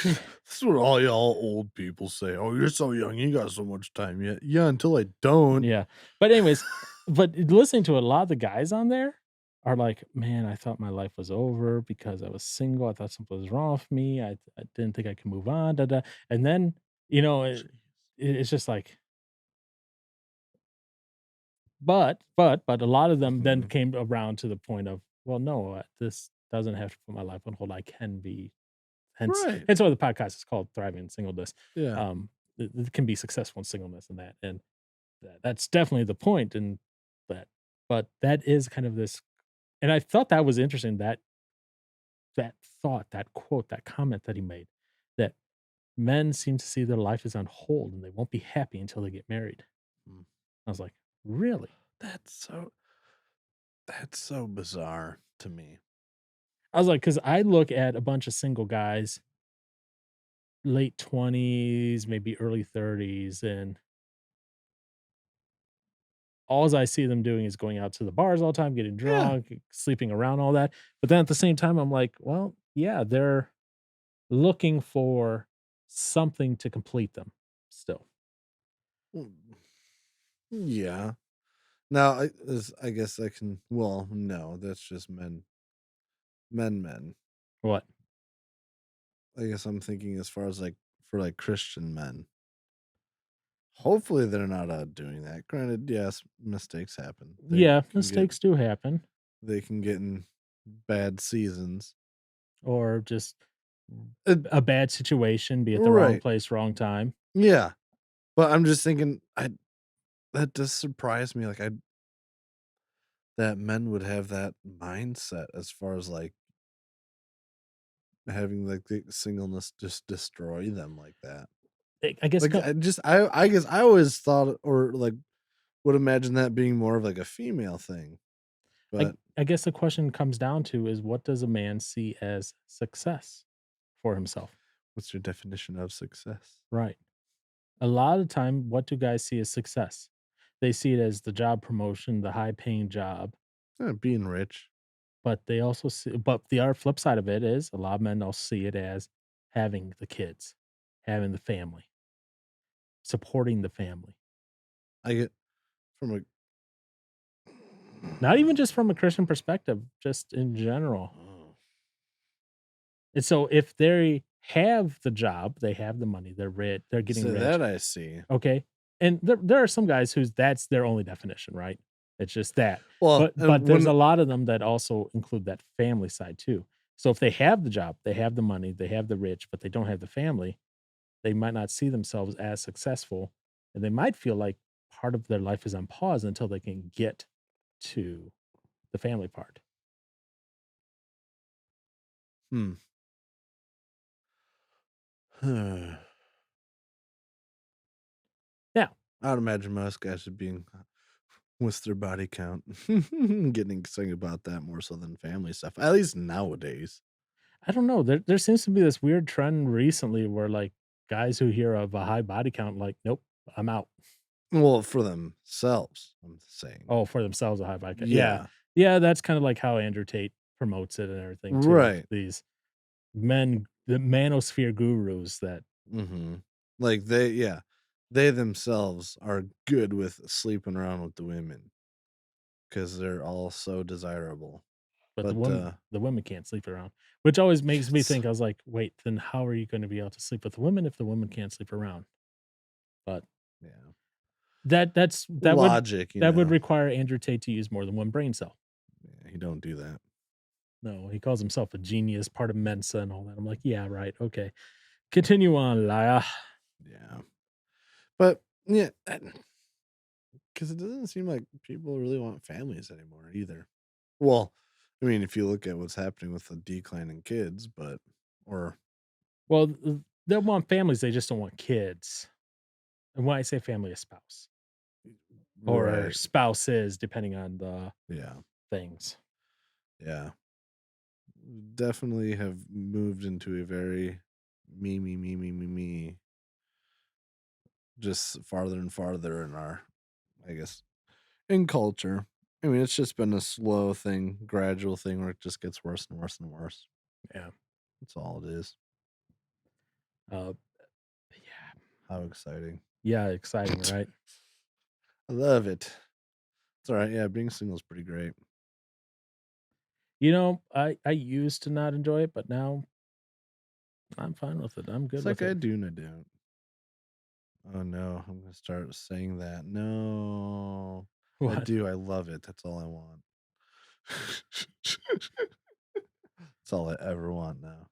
That's what all y'all old people say. "Oh, you're so young, you got so much time yet." Yeah, until I don't. Yeah. But anyways, but listening to a lot of the guys on there are like, "Man, I thought my life was over because I was single. I thought something was wrong with me. I didn't think I could move on, da, da." And then, you know, it, Jeez. it's just like, but a lot of them then Mhm. came around to the point of, well, no, this doesn't have to put my life on hold. I can be, Right. hence why the podcast is called Thriving in Singleness. Yeah. Um, it can be successful in singleness and that. And that's definitely the point in that. But that is kind of this, and I thought that was interesting that thought, that quote, that comment that he made, that men seem to see their life is on hold and they won't be happy until they get married. Mm. I was like, "Really?" That's so that's so bizarre to me. I was like, because I look at a bunch of single guys, late 20s, maybe early 30s, and alls I see them doing is going out to the bars all the time, getting Yeah. drunk, sleeping around, all that. But then at the same time, I'm like, well, yeah, they're looking for something to complete them still. Mm, yeah. Now, I guess I can well, no, that's just men. What? I guess I'm thinking as far as, like, for, like, Christian men. Hopefully, they're not, doing that. Granted, yes, mistakes happen. Yeah, mistakes do happen, They can get in bad seasons. or just Uh, a bad situation, be at the wrong right. place, wrong time. Yeah. But I'm just thinking, I that does surprise me, like, I that men would have that mindset as far as, like, having, like, the singleness just destroy them like that. I guess, Like, I guess I always thought or, like, would imagine that being more of, like, a female thing, but I guess the question comes down to is what does a man see as success for himself? what's your definition of success? Right. A lot of time, what do guys see as success? They see it as the job promotion, the high paying job, Being rich. but they also see, but the other flip side of it is a lot of men also see it as having the kids, having the family, supporting the family. I get from a Not even just from a Christian perspective, just in general. oh, And so if they have the job, they have the money, they're getting so rich. that I see. Okay. And there are some guys whose that's their only definition, right? It's just that. Well, But and there's when a lot of them that also include that family side too. So if they have the job, they have the money, they have the rich, but they don't have the family, they might not see themselves as successful, and they might feel like part of their life is on pause until they can get to the family part. hmm. Now, I'd imagine most guys would be what's their body count? Getting excited about that more so than family stuff, at least nowadays. I don't know. There seems to be this weird trend recently where like guys who hear of a high body count, like, nope, I'm out. Well, for themselves, I'm saying. Oh, for themselves, a high vodka. Yeah. Yeah. Yeah, that's kinda like how Andrew Tate promotes it and everything too, of Right. these the manosphere gurus that Mhm. Like, they themselves are good with sleeping around with the women because 'cause they're all so desirable. but But, the women can't sleep around, which always makes me it's think, I was like, "Wait, then how are you gonna be able to sleep with the women if the women can't sleep around?" But yeah. that would Logic, require Andrew Tate to use more than one brain cell. Yeah, you don't do that. No, he calls himself a genius, part of Mensa and all that. I'm like, "Yeah, right, okay. Continue on, liar." Yeah. But Yeah, because it doesn't seem like people really want families anymore either. Well, I mean, if you look at what's happening with the decline in kids, but or Well, they'll want families, they just don't want kids. And when I say family, a spouse or right, spouses, depending on the yeah, things. yeah, definitely have moved into a very me, just farther and farther in our, I guess, in culture. I mean, it's just been a slow thing, gradual thing where it just gets worse and worse and worse. Yeah. That's all it is. Uh, yeah. How exciting. Yeah, exciting, right? I love it. It's all right. Yeah, being single is pretty great. I used to not enjoy it, but now I'm fine with it. I'm good It's with like it. I do and I don't. Oh no, I'm gonna start saying that. No, I What? do. I love it. That's all I want. That's all I ever want now.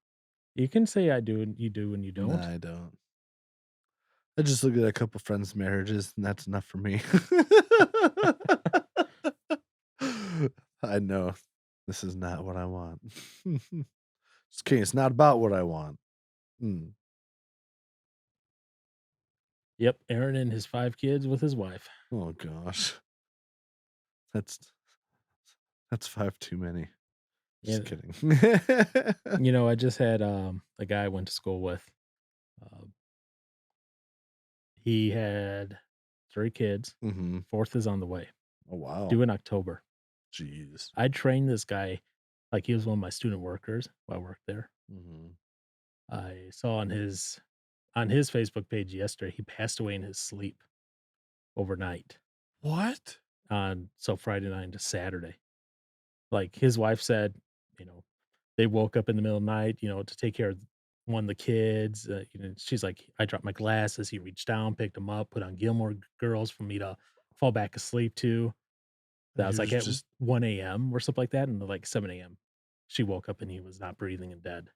You can say I do and you do and you Nah, don't. I don't. I just look at a couple friends' marriages, and that's enough for me. I know this is not what I want. Just kidding. It's not about what I want. Mm. Yep, Aaron and his 5 kids with his wife. Oh gosh, that's that's five too many. Just Yeah, kidding. I just had, a guy I went to school with. Uh, he had 3 kids. hmm 4th is on the way, Oh wow. due in October. Jeez. I trained this guy like he was one of my student workers while I worked there. hmm I saw on his Facebook page yesterday, he passed away in his sleep overnight What? on Friday night into Saturday. Like, his wife said, you know, they woke up in the middle of the night, to take care of one of the kids, she's like, "I dropped my glasses." He reached down, picked them up, put on Gilmore Girls for me to fall back asleep to. And That he was, like, was at just 1 AM or something like that, and, like, 7 AM, she woke up and he was not breathing and dead.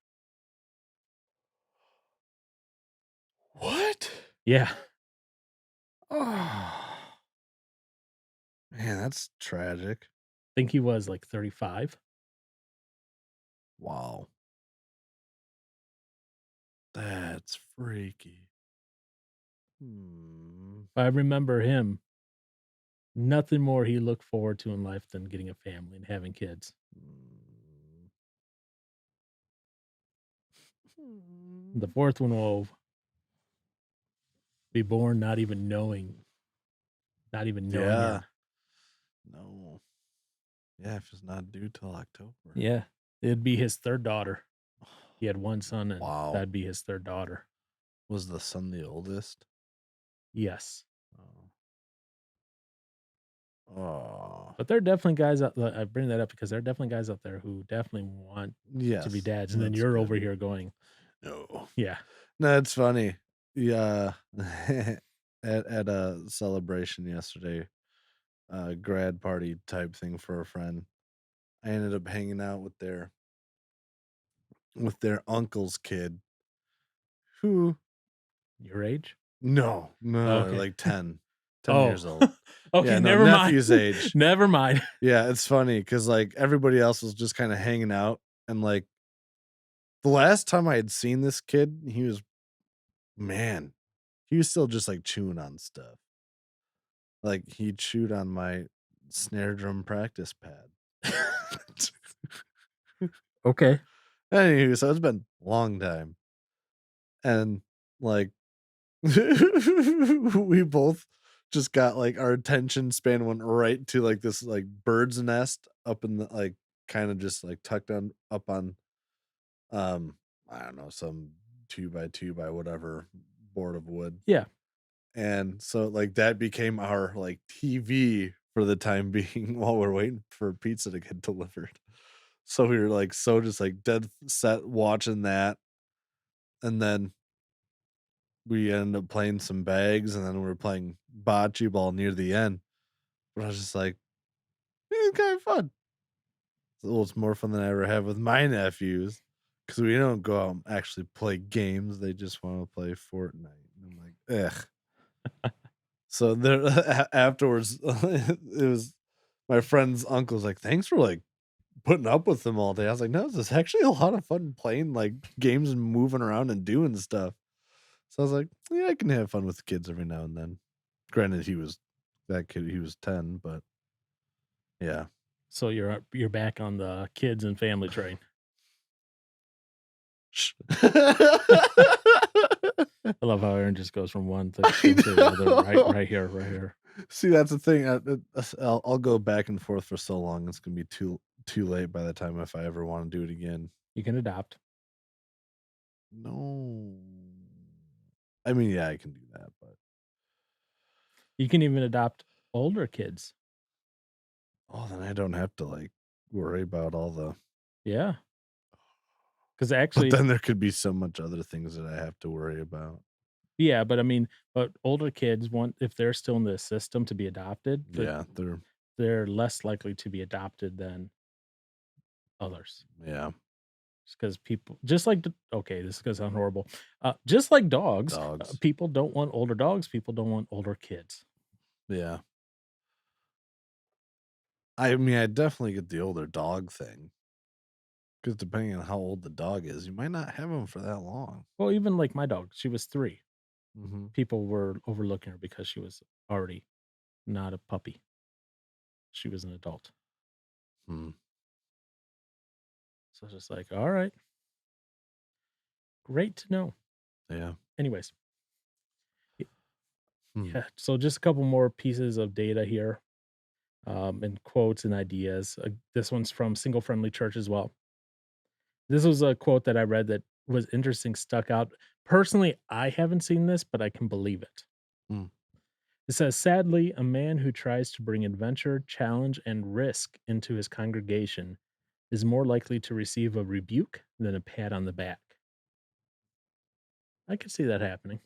what? Yeah. Oh man, that's tragic. Think he was, like, 35. Wow. That's freaky. Hmm. I remember him, nothing more he looked forward to in life than getting a family and having kids. Hmm. The Hmm. 4th one will be born not even knowing Yeah. Aaron. No. Yeah, if it's not due till October. Yeah. It'd be his 3rd daughter. He had 1 son, and Wow. that'd be his 3rd daughter. Was the son the oldest? Yes. Oh. Oh. But there are definitely guys out I bring that up because there are definitely guys out there who definitely want to be Yes, dads, and then that's you're over good. here going, No. "Yeah, No, it's funny. Yeah. At a celebration yesterday, grad party type thing for a friend, I ended up hanging out with their uncle's kid who your age?" no, no, they're Okay. like 10 Oh. years old. Yeah, Okay, no, never mind. nephew's age. Never mind. Yeah, it's funny because like, everybody else was just kinda hanging out, and, like, the last time I had seen this kid, he was man, he was still just, like, chewing on stuff. Like, he chewed on my snare drum practice pad. Okay. Anywho, so it's been a long time, and, like, we both just got, like, our attention span went right to, like, this, like, bird's nest up in the, like, kinda just, like, tucked on up on, um, I don't know, some 2 by 2 by whatever board of wood, Yeah. and so, like, that became our, like, TV for the time being while we're waiting for pizza to get delivered. So we were, like, so just, like, dead set watching that, and then we ended up playing some bags, and then we were playing bocce ball near the end, but I was just like, "It's kinda fun." Well, it's more fun than I ever have with my nephews because we don't go out and actually play games, they just wanna play Fortnite, and I'm like, "Ugh." So there afterwards, it was my friend's uncle's like, "Thanks for, like, putting up with them all day." I was like, "No, this is actually a lot of fun playing, like, games and moving around and doing stuff." So I was like, "Yeah, I can have fun with the kids every now and then." Granted, he was 10, but yeah. So you're back on the kids and family train. Sh I love how Aaron just goes from one I extreme to the other, right know. right here, right here. See, that's the thing, I'll go back and forth for so long, it's gonna be too late by the time if I ever wanna do it again. You can adopt. No. I mean, yeah, I can do that, but You can even adopt older kids. oh, then I don't have to, like, worry about all the Yeah, because but actually then there could be so much other things that I have to worry about. yeah, but I mean, but older kids want if they're still in the system to be adopted, that Yeah, they're less likely to be adopted than others. yeah, Because people just like d okay, this is gonna sound horrible. Just like dogs, dogs. people don't want older dogs, people don't want older kids. Yeah. I mean, I definitely get the older dog thing, because depending on how old the dog is, you might not have him for that long. Well, even like my dog, she was 3. Mhm. People were overlooking her because she was already not a puppy. She was an adult. Hmm, So it's just like, "Alright, great to know." yeah. Anyways, y Hmm, yeah, so just a couple more pieces of data here, and quotes and ideas. This one's from Single Friendly Church as well. This was a quote that I read that was interesting, stuck out. Personally, I haven't seen this, but I can believe it. hmm. It says, "Sadly, a man who tries to bring adventure, challenge, and risk into his congregation is more likely to receive a rebuke than a pat on the back." I could see that happening.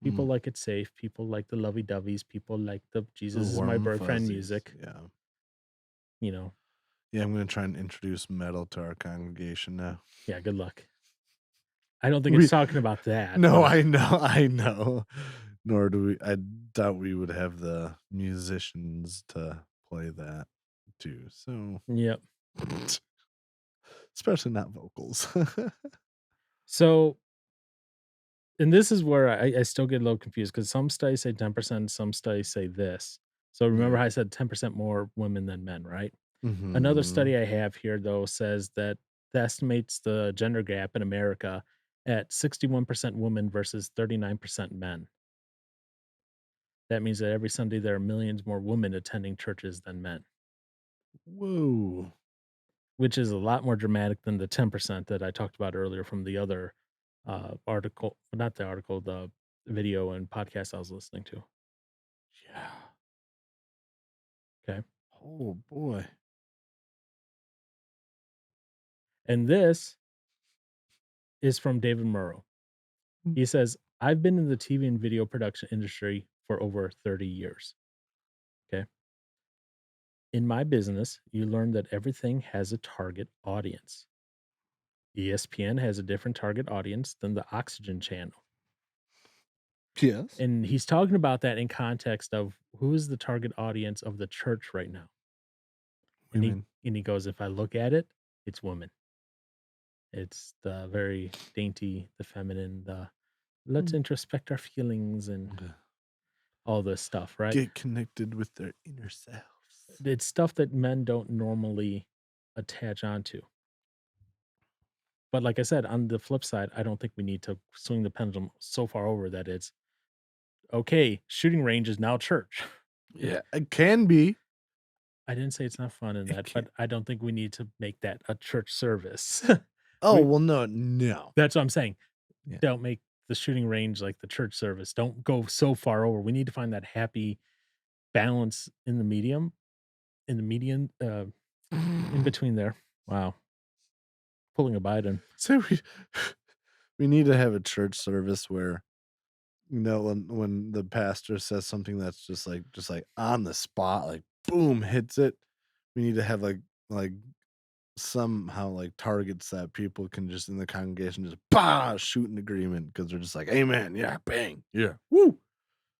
People Mm. like it safe. People like the lovey-dovey's. People like the The Jesus is my warm boyfriend fuzzies, music, yeah. you know. Yeah, I'm gonna try and introduce metal to our congregation now. Yeah, good luck. I don't think it's We talking about that, No, but I know, I know. Nor do we I doubt we would have the musicians to play that too, so yep. especially not vocals. So and this is where I still get a little confused because some studies say 10%, some studies say this. So remember Yeah. how I said 10% more women than men, right? Another Mhm. study I have here, though, says that estimates the gender gap in America at 61% women versus 39% men. That means that every Sunday there are millions more women attending churches than men, Whoa. which is a lot more dramatic than the 10% that I talked about earlier from the other article, not the article, the video and podcast I was listening to. Yeah. Okay. Oh, boy. And this is from David Murrow. Mm. He says, "I've been in the TV and video production industry for over 30 years. Okay. In my business, you learn that everything has a target audience. ESPN has a different target audience than the Oxygen channel." Yes. And he's talking about that in context of who is the target audience of the church right now. What do you mean? And he goes, "If I look at it, it's women. It's the very dainty, the feminine, the let's Mm. introspect our feelings and Okay. all this stuff, right? Get connected with their inner selves. It's stuff that men don't normally attach onto. But like I said, on the flip side, I don't think we need to swing the pendulum so far over that it's okay, shooting range is now church. Yeah, it can be. I didn't say it's not fun in It that, can but I don't think we need to make that a church service. Oh, We well, no. that's what I'm saying. Yeah. Don't make the shooting range like the church service. Don't go so far over. We need to find that happy balance in the medium, in the median, in between there. Wow, pulling a Biden. So we need to have a church service where, when the pastor says something that's just like on the spot, like boom, hits it. We need to have like somehow like targets that people can just in the congregation just bah shoot an agreement because they're just like, amen, yeah, bang, yeah, woo.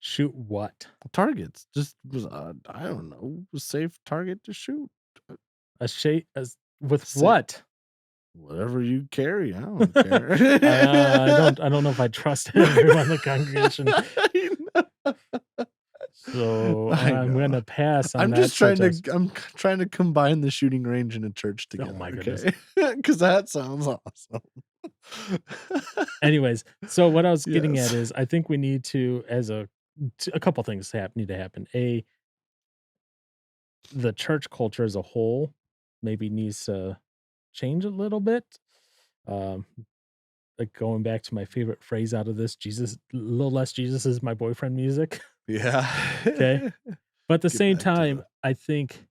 Shoot what? Targets. Just was, I don't know, a safe target to shoot. Uh, A shape as with Sa what? Whatever you carry, I don't care. I don't know if I trust everyone in the congregation, I know. so I I'm know. gonna pass on that suggestion. Trying to combine the shooting range and a church Oh together, my goodness. okay? Because that sounds awesome. Anyways, so what I was getting at Yes. is I think we need to a couple things need to happen. The church culture as a whole maybe needs to change a little bit. Um, like going back to my favorite phrase out of this, Jesus, a little less Jesus is my boyfriend music. Yeah. Okay. But at the Get same back to time, the I think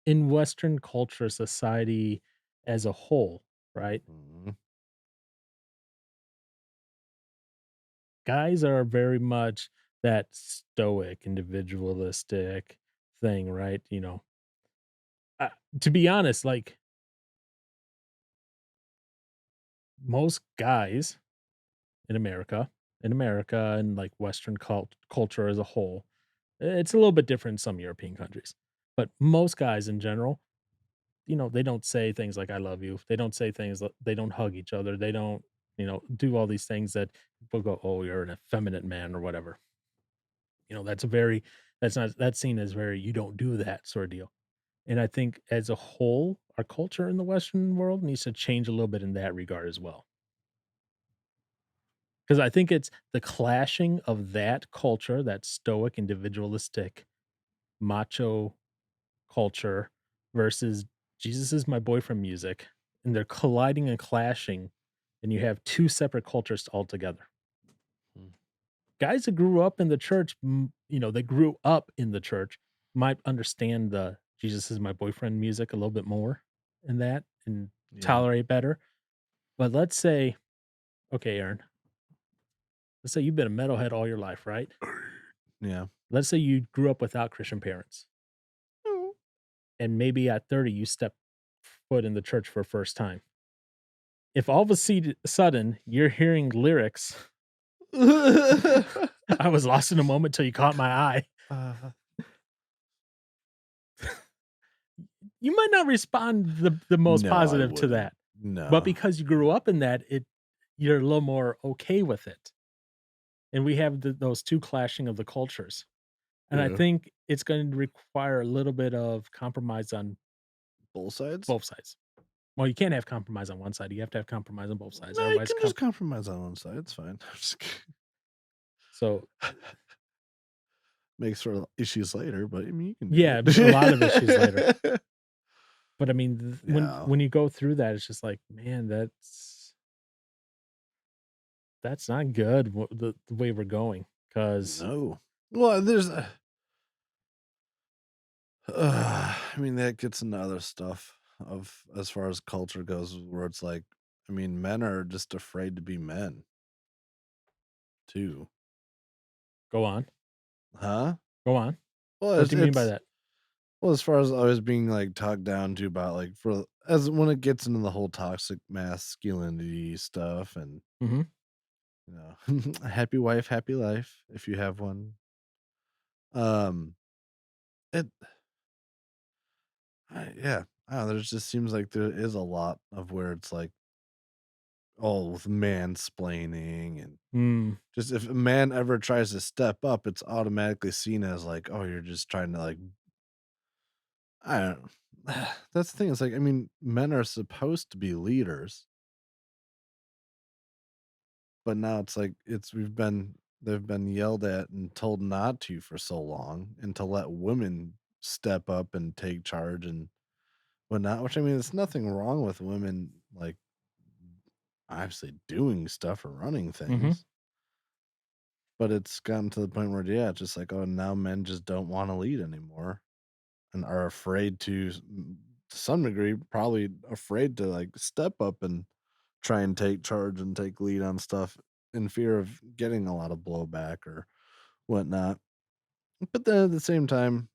in Western culture, society as a whole, right? Mhm. Guys are very much that stoic, individualistic thing, right? Uh, to be honest, like most guys in America and like Western culture as a whole, it's a little bit different in some European countries. But most guys in general, they don't say things like "I love you." They don't say things. They don't hug each other. They don't, do all these things that people go, "Oh, you're an effeminate man" or whatever. That's a very that's seen as very you don't do that sort of deal. And I think as a whole, our culture in the Western world needs to change a little bit in that regard as well. Because I think it's the clashing of that culture, that stoic, individualistic, macho culture versus Jesus is my boyfriend music, and they're colliding and clashing, and you have 2 separate cultures altogether. Mm. Guys that grew up in the church, they grew up in the church, might understand the "Jesus is my boyfriend" music a little bit more in that and Yeah. tolerate better. But let's say okay, Aaron, let's say you've been a metalhead all your life, right? Yeah. Let's say you grew up without Christian parents, and maybe at 30 you step foot in the church for first time. If all of sudden you're hearing lyrics, "I was lost in a moment till you caught my eye," Uh, you might not respond the most no, I positive to wouldn't. that. But No. because you grew up in that, you're a little more okay with it. And we have those 2 clashing of the cultures. And I Yeah. think it's going to require a little bit of compromise on Both sides? both sides. Well, you can't have compromise on one side. You have to have compromise on both sides. No, you Otherwise, can just compromise on one side, it's fine. Just so makes for issues later, but I mean, you can do yeah, a lot of issues later. it. But I mean, when Yeah. when you go through that, it's just like, man, that's not good. The way we're going, because No. Well, there's I mean, that gets into other stuff of as far as culture goes, where it's like, I mean, men are just afraid to be men too. go on, Huh? go on. Well, What do you mean by it's that? well, as far as I was being like talked down to about like for as when it gets into the whole toxic masculinity stuff and Mhm. you know, happy wife, happy life if you have one. Um, it, yeah, I don't know, there just seems like there is a lot of where it's like, oh, with mansplaining and Mm. just if a man ever tries to step up, it's automatically seen as like, oh, you're just trying to like, I don't. That's the thing. It's like, I mean, men are supposed to be leaders, but now it's like they've been yelled at and told not to for so long, and to let women step up and take charge and whatnot. Which I mean, there's nothing wrong with women like obviously doing stuff or running Mhm. things. But it's gotten to the point where, yeah, it's just like, oh, now men just don't want to lead anymore and are afraid to some degree, probably afraid to like step up and try and take charge and take lead on stuff in fear of getting a lot of blowback or whatnot. But then at the same time,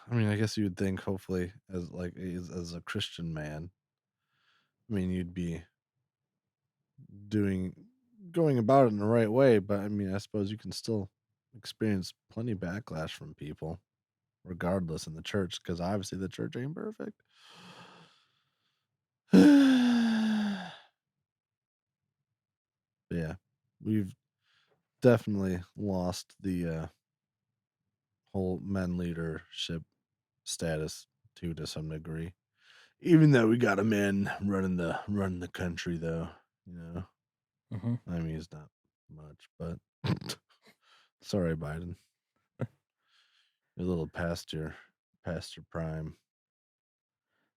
I mean, I guess you would think, hopefully, as like as a Christian man, I mean, you'd be doing. going about it in the right way, but I mean, I suppose you can still experience plenty backlash from people regardless in the church because obviously the church ain't perfect. Yeah, we've definitely lost the whole men leadership status too to some degree. Even though we got a man running the country though, you know. Mhm. I mean, he's not much, but sorry, Biden. You're a little past your prime.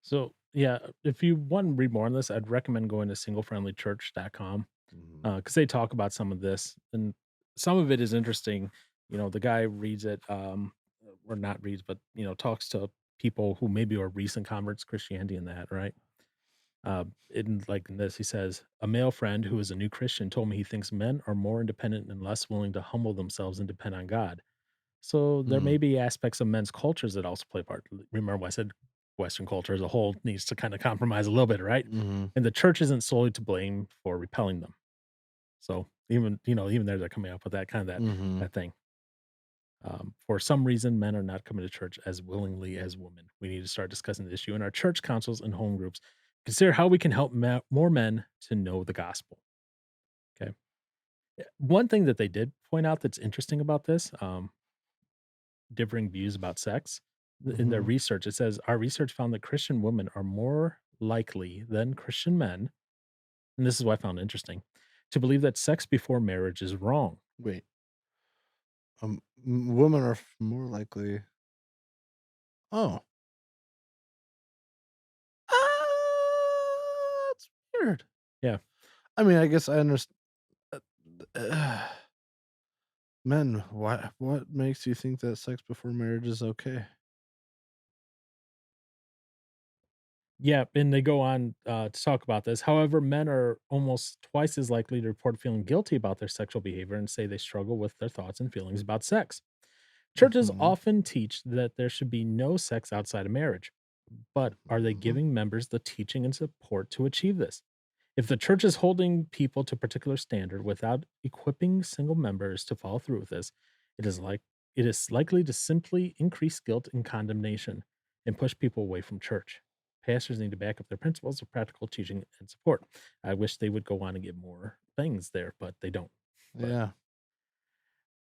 So, yeah, if you want to read more on this, I'd recommend going to singlefriendlychurch.com, Mhm. because they talk about some of this, and some of it is interesting. The guy reads it, or not reads, but, talks to people who maybe are recent converts to Christianity and that, right? In this, he says, "A male friend who is a new Christian told me he thinks men are more independent and less willing to humble themselves and depend on God. So there Mm, may be aspects of men's cultures that also play a part. Remember, I said Western culture as a whole needs to kind of compromise a little bit, right? mhm, And the church isn't solely to blame for repelling them. So even there, they're coming up with that kind of mhm. that thing. For some reason, men are not coming to church as willingly as women. We need to start discussing the issue in our church councils and home groups. Consider how we can help more men to know the gospel." Okay. One thing that they did point out that's interesting about this, differing views about sex. In their Mhm. research, it says, "Our research found that Christian women are more likely than Christian men," and this is what I found interesting, "to believe that sex before marriage is wrong." Wait, women are more likely. Oh, that's weird. Yeah. I mean, I guess I understand. Men, why? What makes you think that sex before marriage is okay? Yeah, and they go on, to talk about this. However, men are almost twice as likely to report feeling guilty about their sexual behavior and say they struggle with their thoughts and feelings about sex. Churches Mhm, often teach that there should be no sex outside of marriage, but are they mhm. giving members the teaching and support to achieve this? If the church is holding people to a particular standard without equipping single members to follow through with this, it is like it is likely to simply increase guilt and condemnation and push people away from church. Pastors need to back up their principles with practical teaching and support. I wish they would go on and give more things there, but they don't. But Yeah,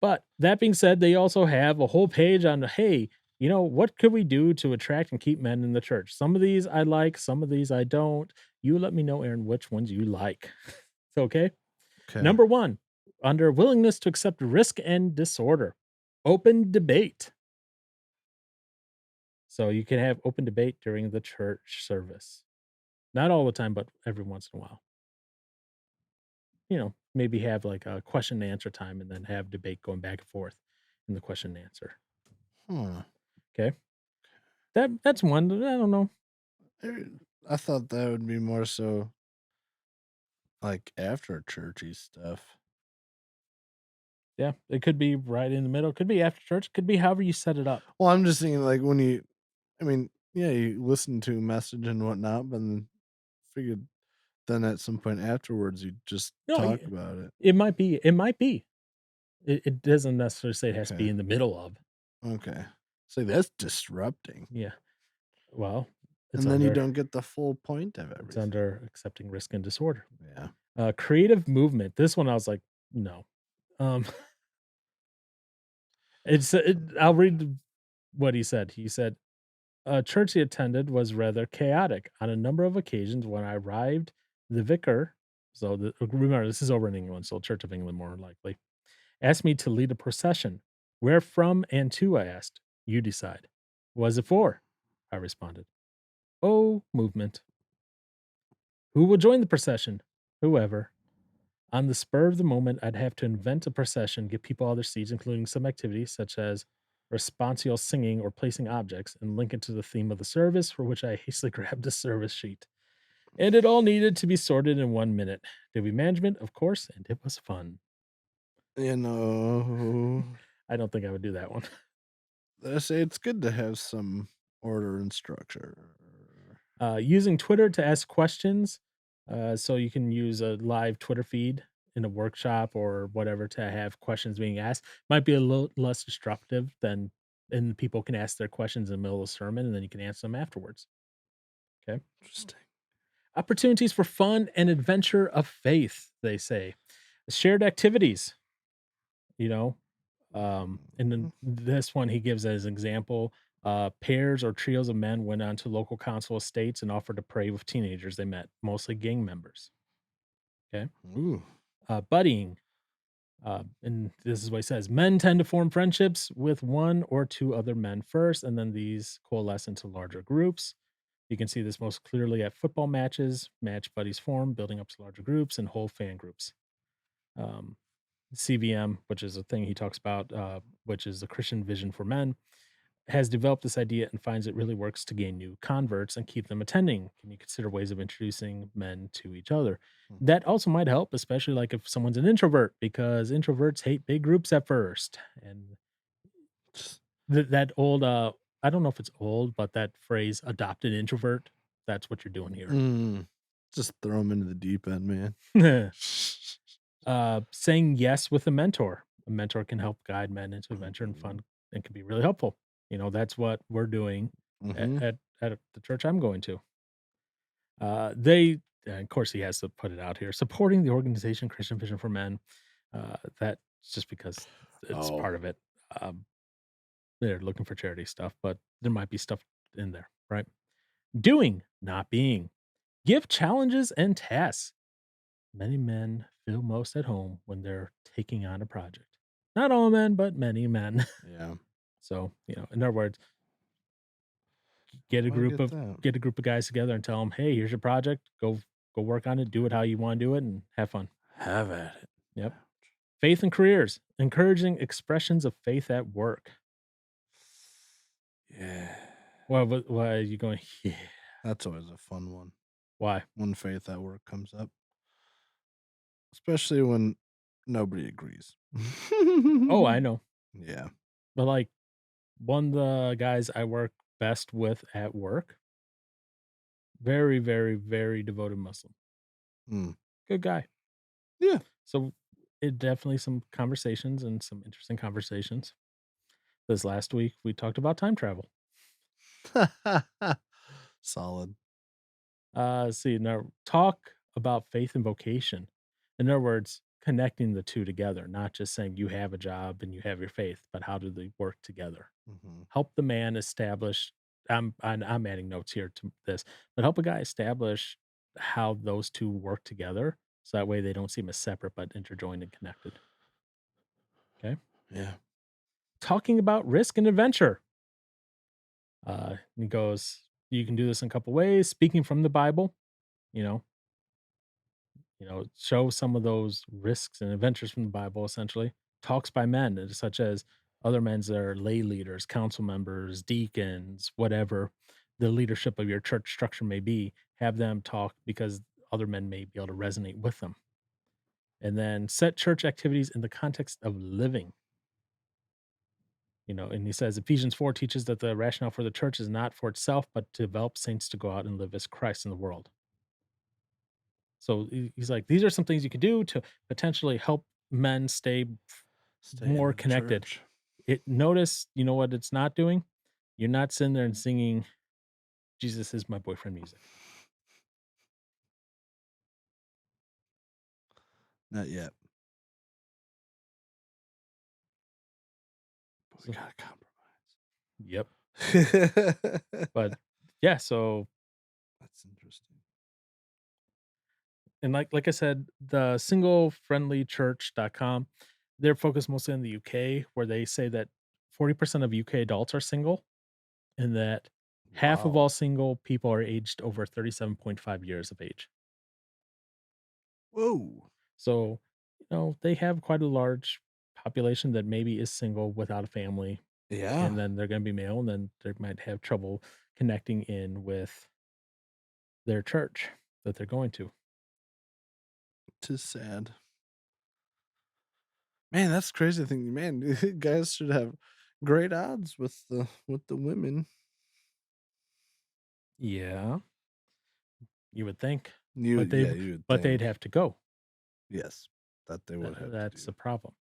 but that being said, they also have a whole page on, hey, what could we do to attract and keep men in the church? Some of these I like, some of these I don't. You let me know, Aaron, which ones you like. Okay. okay. Number one, under willingness to accept risk and disorder, open debate. So you can have open debate during the church service. Not all the time, but every once in a while. Maybe have like a question and answer time and then have debate going back and forth in the question and answer. Huh. Okay. That's one. I don't know. Eh, I thought that would be more so like after churchy stuff. Yeah, it could be right in the middle, could be after church, could be however you set it up. Well, I'm just thinking like when I mean, yeah, you listen to a message and whatnot, but then figured then at some point afterwards you just No, talk about it. it might be. It doesn't necessarily say it has to be Okay. in the middle of. Okay. So that's disrupting. Yeah. Well, it's And then you under don't get the full point of it's everything. under accepting risk and disorder. Yeah. Creative movement. This one I was like, "No." Um, I'll read what he said. He said, "A church he attended was rather chaotic. On a number of occasions when I arrived, the vicar," remember, this is over in England, so Church of England more likely, "asked me to lead a procession. 'Where from and to?' I asked. 'You decide.' 'Was it for?' I responded. 'Oh, movement.' 'Who will join the procession?' 'Whoever.' On the spur of the moment, I'd have to invent a procession, get people out of their seats, including some activities such as responsial singing or placing objects, and link it to the theme of the service, for which I hastily grabbed a service sheet. And it all needed to be sorted in 1 minute. Did we management? Of course, and it was fun." You know, I don't think I would do that one. I say it's good to have some order and structure. Using Twitter to ask questions. So you can use a live Twitter feed in a workshop or whatever to have questions being asked might be a little less destructive than and people can ask their questions in the middle of the sermon, and then you can answer them afterwards, okay? Interesting. Opportunities for fun and adventure of faith, they say. Shared activities, you know, and then Mhm. this one he gives as an example, pairs or trios of men went on to local council estates and offered to pray with teenagers they met, mostly gang members, okay? Ooh. Buddying, and this is what he says, men tend to form friendships with one or two other men first, and then these coalesce into larger groups. You can see this most clearly at football matches. Match buddies form, building up to larger groups and whole fan groups. Um, CVM, which is a thing he talks about, which is the Christian Vision for Men, has developed this idea and finds it really works to gain new converts and keep them attending. Can you consider ways of introducing men to each other? Mhm. That also might help, especially like if someone's an introvert, because introverts hate big groups at first. And that old, I don't know if it's old, but that phrase adopted introvert, that's what you're doing here. Mm. Just throw them into the deep end, man. Saying yes with a mentor. A mentor can help guide men into adventure and Mhm. fun and can be really helpful. That's what we're doing Mhm. at the church I'm going to. They and of course, he has to put it out here, supporting the organization Christian Vision for Men. That's just because it's Oh. part of it. Um, they're looking for charity stuff, but there might be stuff in there, right? Doing, not being. Give challenges and tasks. Many men feel most at home when they're taking on a project. Not all men, but many men. Yeah. So, in other words, get a I group get of that. get a group of guys together and tell them, "Hey, here's your project. Go work on it. Do it how you want to do it, and have fun." Have at it. Yep. Yeah. Faith and careers, encouraging expressions of faith at work. Yeah. Why are you going? Yeah. That's always a fun one Why? when faith at work comes up, especially when nobody agrees. Oh, I know. Yeah. But like one of the guys I work best with at work, very, very, very devoted Muslim. Mm. Good guy. Yeah. So it definitely some conversations and some interesting conversations. This last week we talked about time travel. Solid. See now talk about faith and vocation. In other words, connecting the two together, not just saying you have a job and you have your faith, but how do they work together? Mhm. Help the man establish. I'm adding notes here to this, but help a guy establish how those two work together, so that way they don't seem as separate but interjoined and connected. Okay, Yeah. talking about risk and adventure. He goes, you can do this in a couple ways. Speaking from the Bible, you know, show some of those risks and adventures from the Bible. Essentially, talks by men, such as other men's that are lay leaders, council members, deacons, whatever the leadership of your church structure may be. Have them talk because other men may be able to resonate with them. And then set church activities in the context of living. And he says Ephesians 4 teaches that the rationale for the church is not for itself, but to develop saints to go out and live as Christ in the world. So he's like, these are some things you can do to potentially help men stay Stay more into the connected. church. Notice, you know what it's not doing? You're not sitting there and singing Jesus is my boyfriend music. Not yet, but we So, gotta yep. compromise. But yeah, so That's interesting. and like I said, the singlefriendlychurch.com, they're focused mostly on the UK, where they say that 40% of UK adults are single and that half of all Wow. single people are aged over 37.5 years of age. Whoa. So, they have quite a large population that maybe is single without a family, Yeah. and then they're gonna be male, and then they might have trouble connecting in with their church that they're going to. 'Tis sad. Man, that's crazy to think, man, guys should have great odds with the women. Yeah, you would think, You but they yeah, you would but they'd think. have to go. Yes. that they would have to That's do. the problem.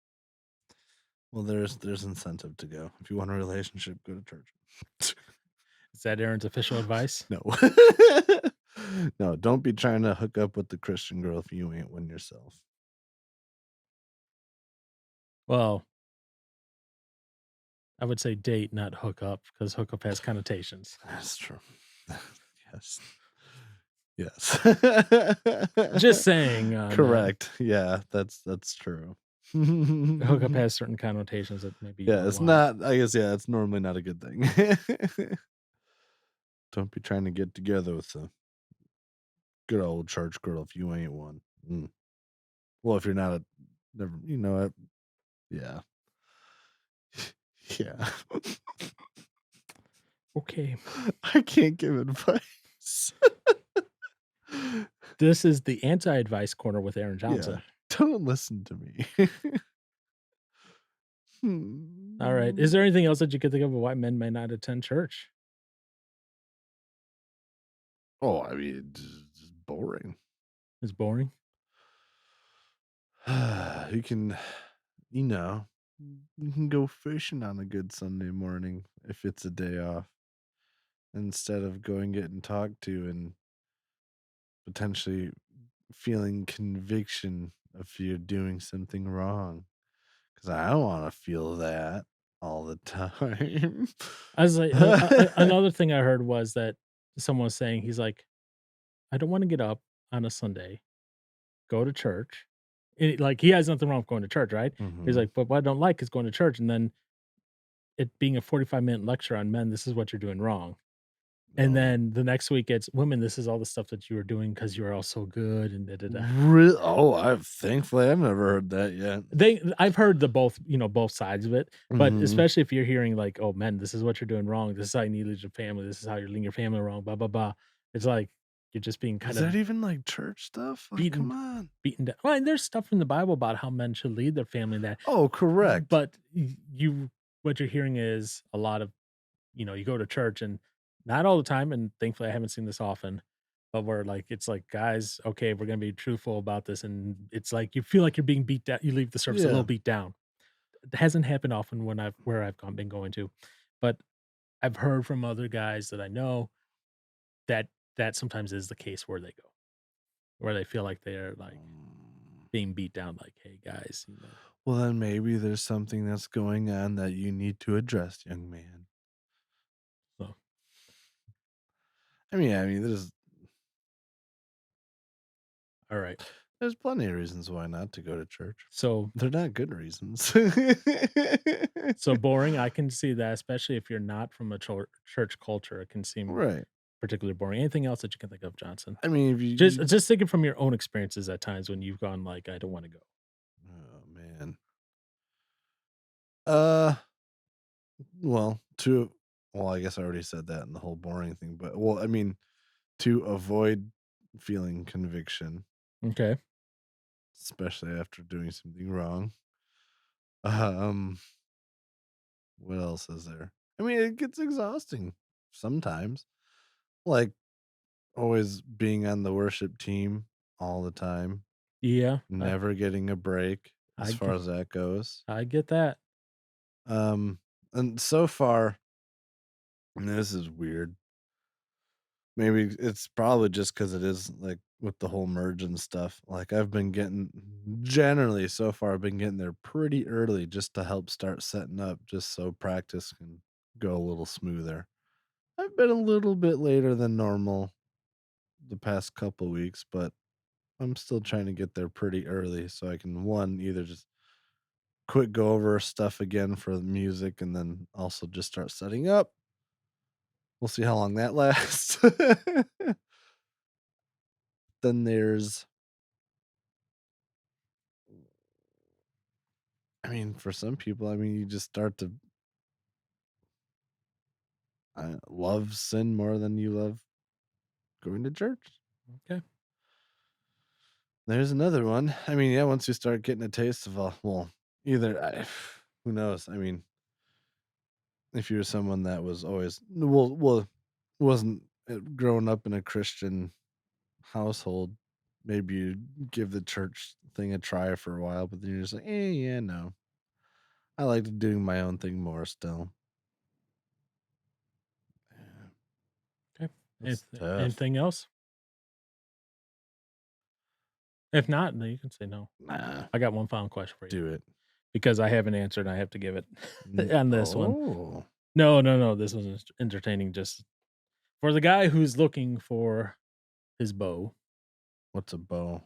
Well, there's incentive to go. If you want a relationship, go to church. Is that Aaron's official advice? No. No, don't be trying to hook up with the Christian girl if you ain't one yourself. Well, I would say date, not hook up, because hookup has connotations. That's true. Yes. Yes. Just saying on, Correct. Yeah, that's true. hookup Yeah, has certain connotations that maybe you don't it's want. not I guess, yeah, it's normally not a good thing. Don't be trying to get together with a good old church girl if you ain't one. Mm. Well, if you're not a never you know what? Yeah. Yeah. Okay. I can't give advice. This is the anti-advice corner with Aaron Yeah. Johnson. Don't listen to me. Alright. Is there Hmm. anything else that you could think of why men may not attend church? Oh, I mean, just boring. It's boring? You can, you know, you can go fishing on a good Sunday morning if it's a day off instead of going getting talked to and potentially feeling conviction if you're doing something wrong. Because I don't want to feel that all the time. I was like, another thing I heard was that someone was saying, he's like, "I don't wanna get up on a Sunday, go to church." Like, he has nothing wrong with going to church, right? He's Hmm. like, "But what I don't like is going to church, and then it being a 45-minute lecture on men, this is what you're doing wrong." And Oh, then the next week, it's, "Women, this is all the stuff that you were doing because you are all so good," and da da da. Oh, I've thankfully I've never heard that yet. I've heard the both, both sides of it, but Hmm. especially if you're hearing like, "Oh, men, this is what you're doing wrong. This is how you need to lead your family. This is how you're leading your family wrong, blah, blah, blah." It's like you're just being Is kind of that even like church stuff? Like, come beaten on. beaten down. Well, and there's stuff in the Bible about how men should lead their family and that, Oh, correct. but you what you're hearing is a lot of, you go to church and not all the time, and thankfully I haven't seen this often, but where like it's like, guys, okay, we're gonna be truthful about this, and it's like you feel like you're being beat down. You leave the service a little Yeah. beat down. It hasn't happened often when been going to, but I've heard from other guys that I know that that sometimes is the case where they go, where they feel like they're like being beat down. Like, hey guys, Well, then maybe there's something that's going on that you need to address, young man. so I mean, all right. there's plenty of reasons why not to go to church. So They're not good reasons. so boring. I can see that, especially if you're not from a church culture. It can seem Right. particularly boring. Anything else that you can think of, Johnson? I mean, if Just thinking from your own experiences at times when you've gone like, I don't want to go. oh man. Uh, well, to well, I guess I already said that in the whole boring thing, but well, I mean, to avoid feeling conviction, Okay. especially after doing something wrong. Um, what else is there? I mean, it gets exhausting sometimes. Like always being on the worship team all the time, Yeah, never getting a break as I far get, as that goes. I get that. Um, and so far, and this is weird. Maybe it's probably just because it is like with the whole merge and stuff. Like I've been getting generally so far, I've been getting there pretty early just to help start setting up, just so practice can go a little smoother. I've been a little bit later than normal the past couple weeks, but I'm still trying to get there pretty early so I can one either just quick go over stuff again for the music and then also just start setting up. We'll see how long that lasts. Then there's I mean, for some people, I mean, you just start to love sin more than you love going to church. Okay. There's another one. I mean, yeah, once you start getting a taste of well, either who knows? I mean, if you're someone that was always wasn't growing up in a Christian household, maybe you give the church thing a try for a while, but then you're just like, yeah, no. I like doing my own thing more still. Yeah, Okay. that's tough. Anything else? If not, then you can say no. Nah, I got one final question for you do it. because I have an answer and I have to give it on this one. Oh, No, no, no. This was entertaining. Just for the guy who's looking for his bow, what's a bow?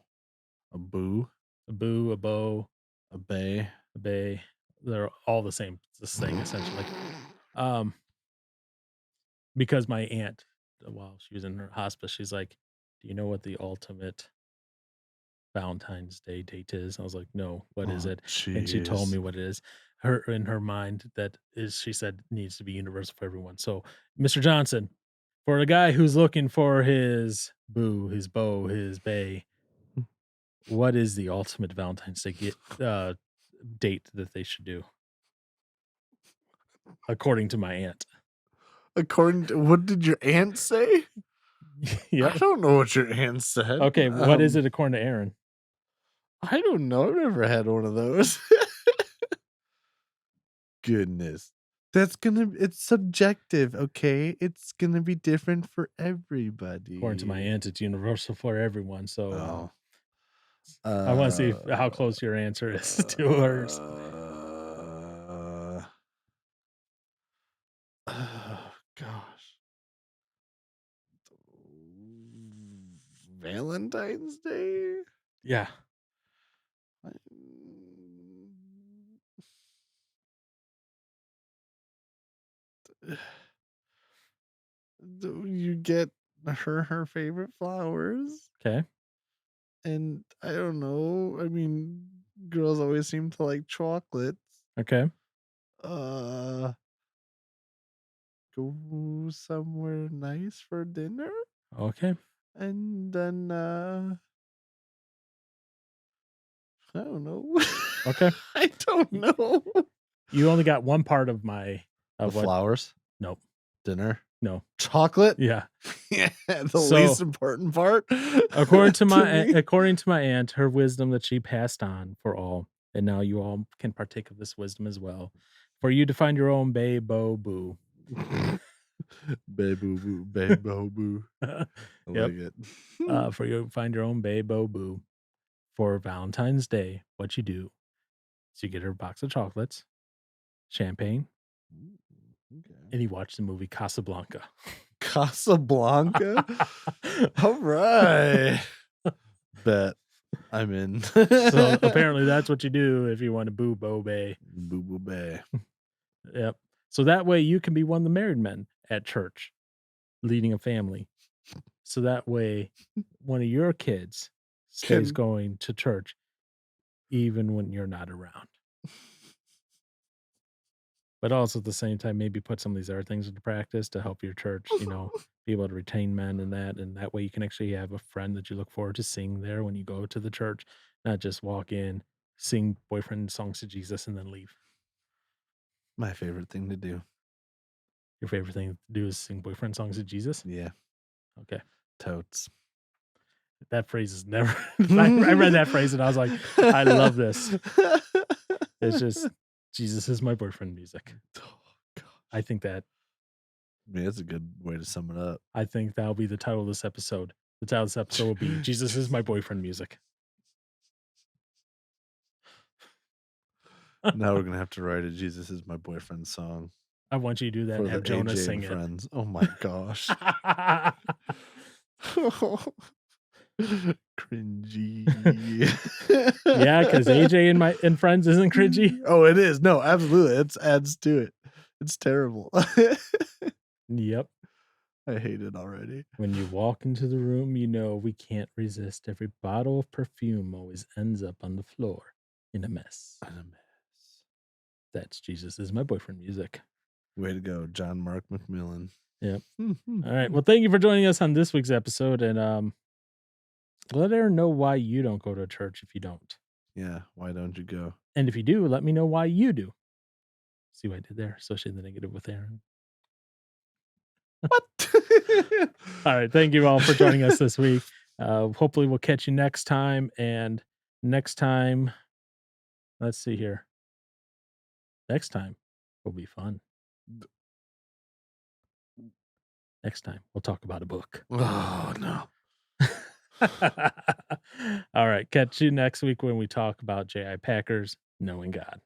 A boo? a bow, A bay? a bay. They're all the same. This thing essentially. Um, because my aunt, while she was in her hospice, she's like, "Do you know what the ultimate Valentine's Day date is?" I was like, "No, what is Oh, it?" And she told jeez. me what it is. Her in her mind that is she said needs to be universal for everyone. So, Mr. Johnson, for a guy who's looking for his boo, his beau, his bae, what is the ultimate Valentine's Day date that they should do according to my aunt? According to what did your aunt say? I Yep. don't know what your aunt said. Okay, what is it according to Aaron? I don't know. I've never had one of those. Goodness. It's subjective, okay? It's gonna be different for According to my everybody. aunt, it's universal for everyone. So, Oh. I wanna see how Uh, close your answer is to hers. oh gosh. Valentine's Day? Yeah. Do you get her favorite flowers? Okay. And I don't know. I mean, girls always seem to like chocolates. Okay. Uh, go somewhere nice for dinner, Okay. and then I don't know. Okay. I don't Y know. You only got one part of The what flowers, nope. dinner, No. chocolate. Yeah. Yeah, the least So, important part to me. according to my aunt, her wisdom that she passed on for all, and now you all can partake of this wisdom as well, for you to find your own bae, beau, boo. Babe boo boo, babe boo boo. I Yep. like it. For you to find your own bae, beau, boo for Valentine's Day, what you do is you get her a box of chocolates, champagne, Ooh, okay. and you watch the movie Casablanca. Casablanca? Alright. Bet. I'm in. So, apparently, that's what you do if you want to boo, beau, bae. Boo boo bay. Yep. So that way you can be one of the married men at church leading a family. So that way one of your kids stays Can going to church even when you're not around. But also at the same time, maybe put some of these other things into practice to help your church, be able to retain men and that. And that way you can actually have a friend that you look forward to seeing there when you go to the church, not just walk in, sing boyfriend songs to Jesus, and then leave. my favorite thing to do. Your favorite thing to do is sing boyfriend songs to Jesus? Yeah, Okay. totes. That phrase is never I read that phrase and I was like, "I love this." It's just, "Jesus is my boyfriend" music. Oh, gosh. I think that Man, that's a good way to sum it up. I think that'll be the title of this episode. The title of this episode will be "Jesus is my boyfriend" music. Now we're gonna have to write a "Jesus is my boyfriend" song I want you to do that and for the have Jonah AJ sing and it. friends. Oh my gosh. Cringy. Yeah, because AJ and Friends isn't cringy? Oh, it is. No, absolutely. It adds to it. It's terrible. Yep. I hate it already. When you walk into the room, you know we can't resist. Every bottle of perfume always ends up on the floor in a mess. I'm a mess. That's "Jesus is my boyfriend" music. Way to go, John Mark McMillan. Yep. All right. Well, thank you for joining us on this week's episode, and let Aaron know why you don't go to church if you don't, Yeah, why don't you go? and if you do, let me know why you do. See what I did there? Associate the negative with Aaron. What? All right. Thank you all for joining us this week. Hopefully, we'll catch you next time, and Next time, let's see here. Next time will be fun. Next time, we'll talk about a book. Oh, no. All right, catch you next week when we talk about J.I. Packer's Knowing God.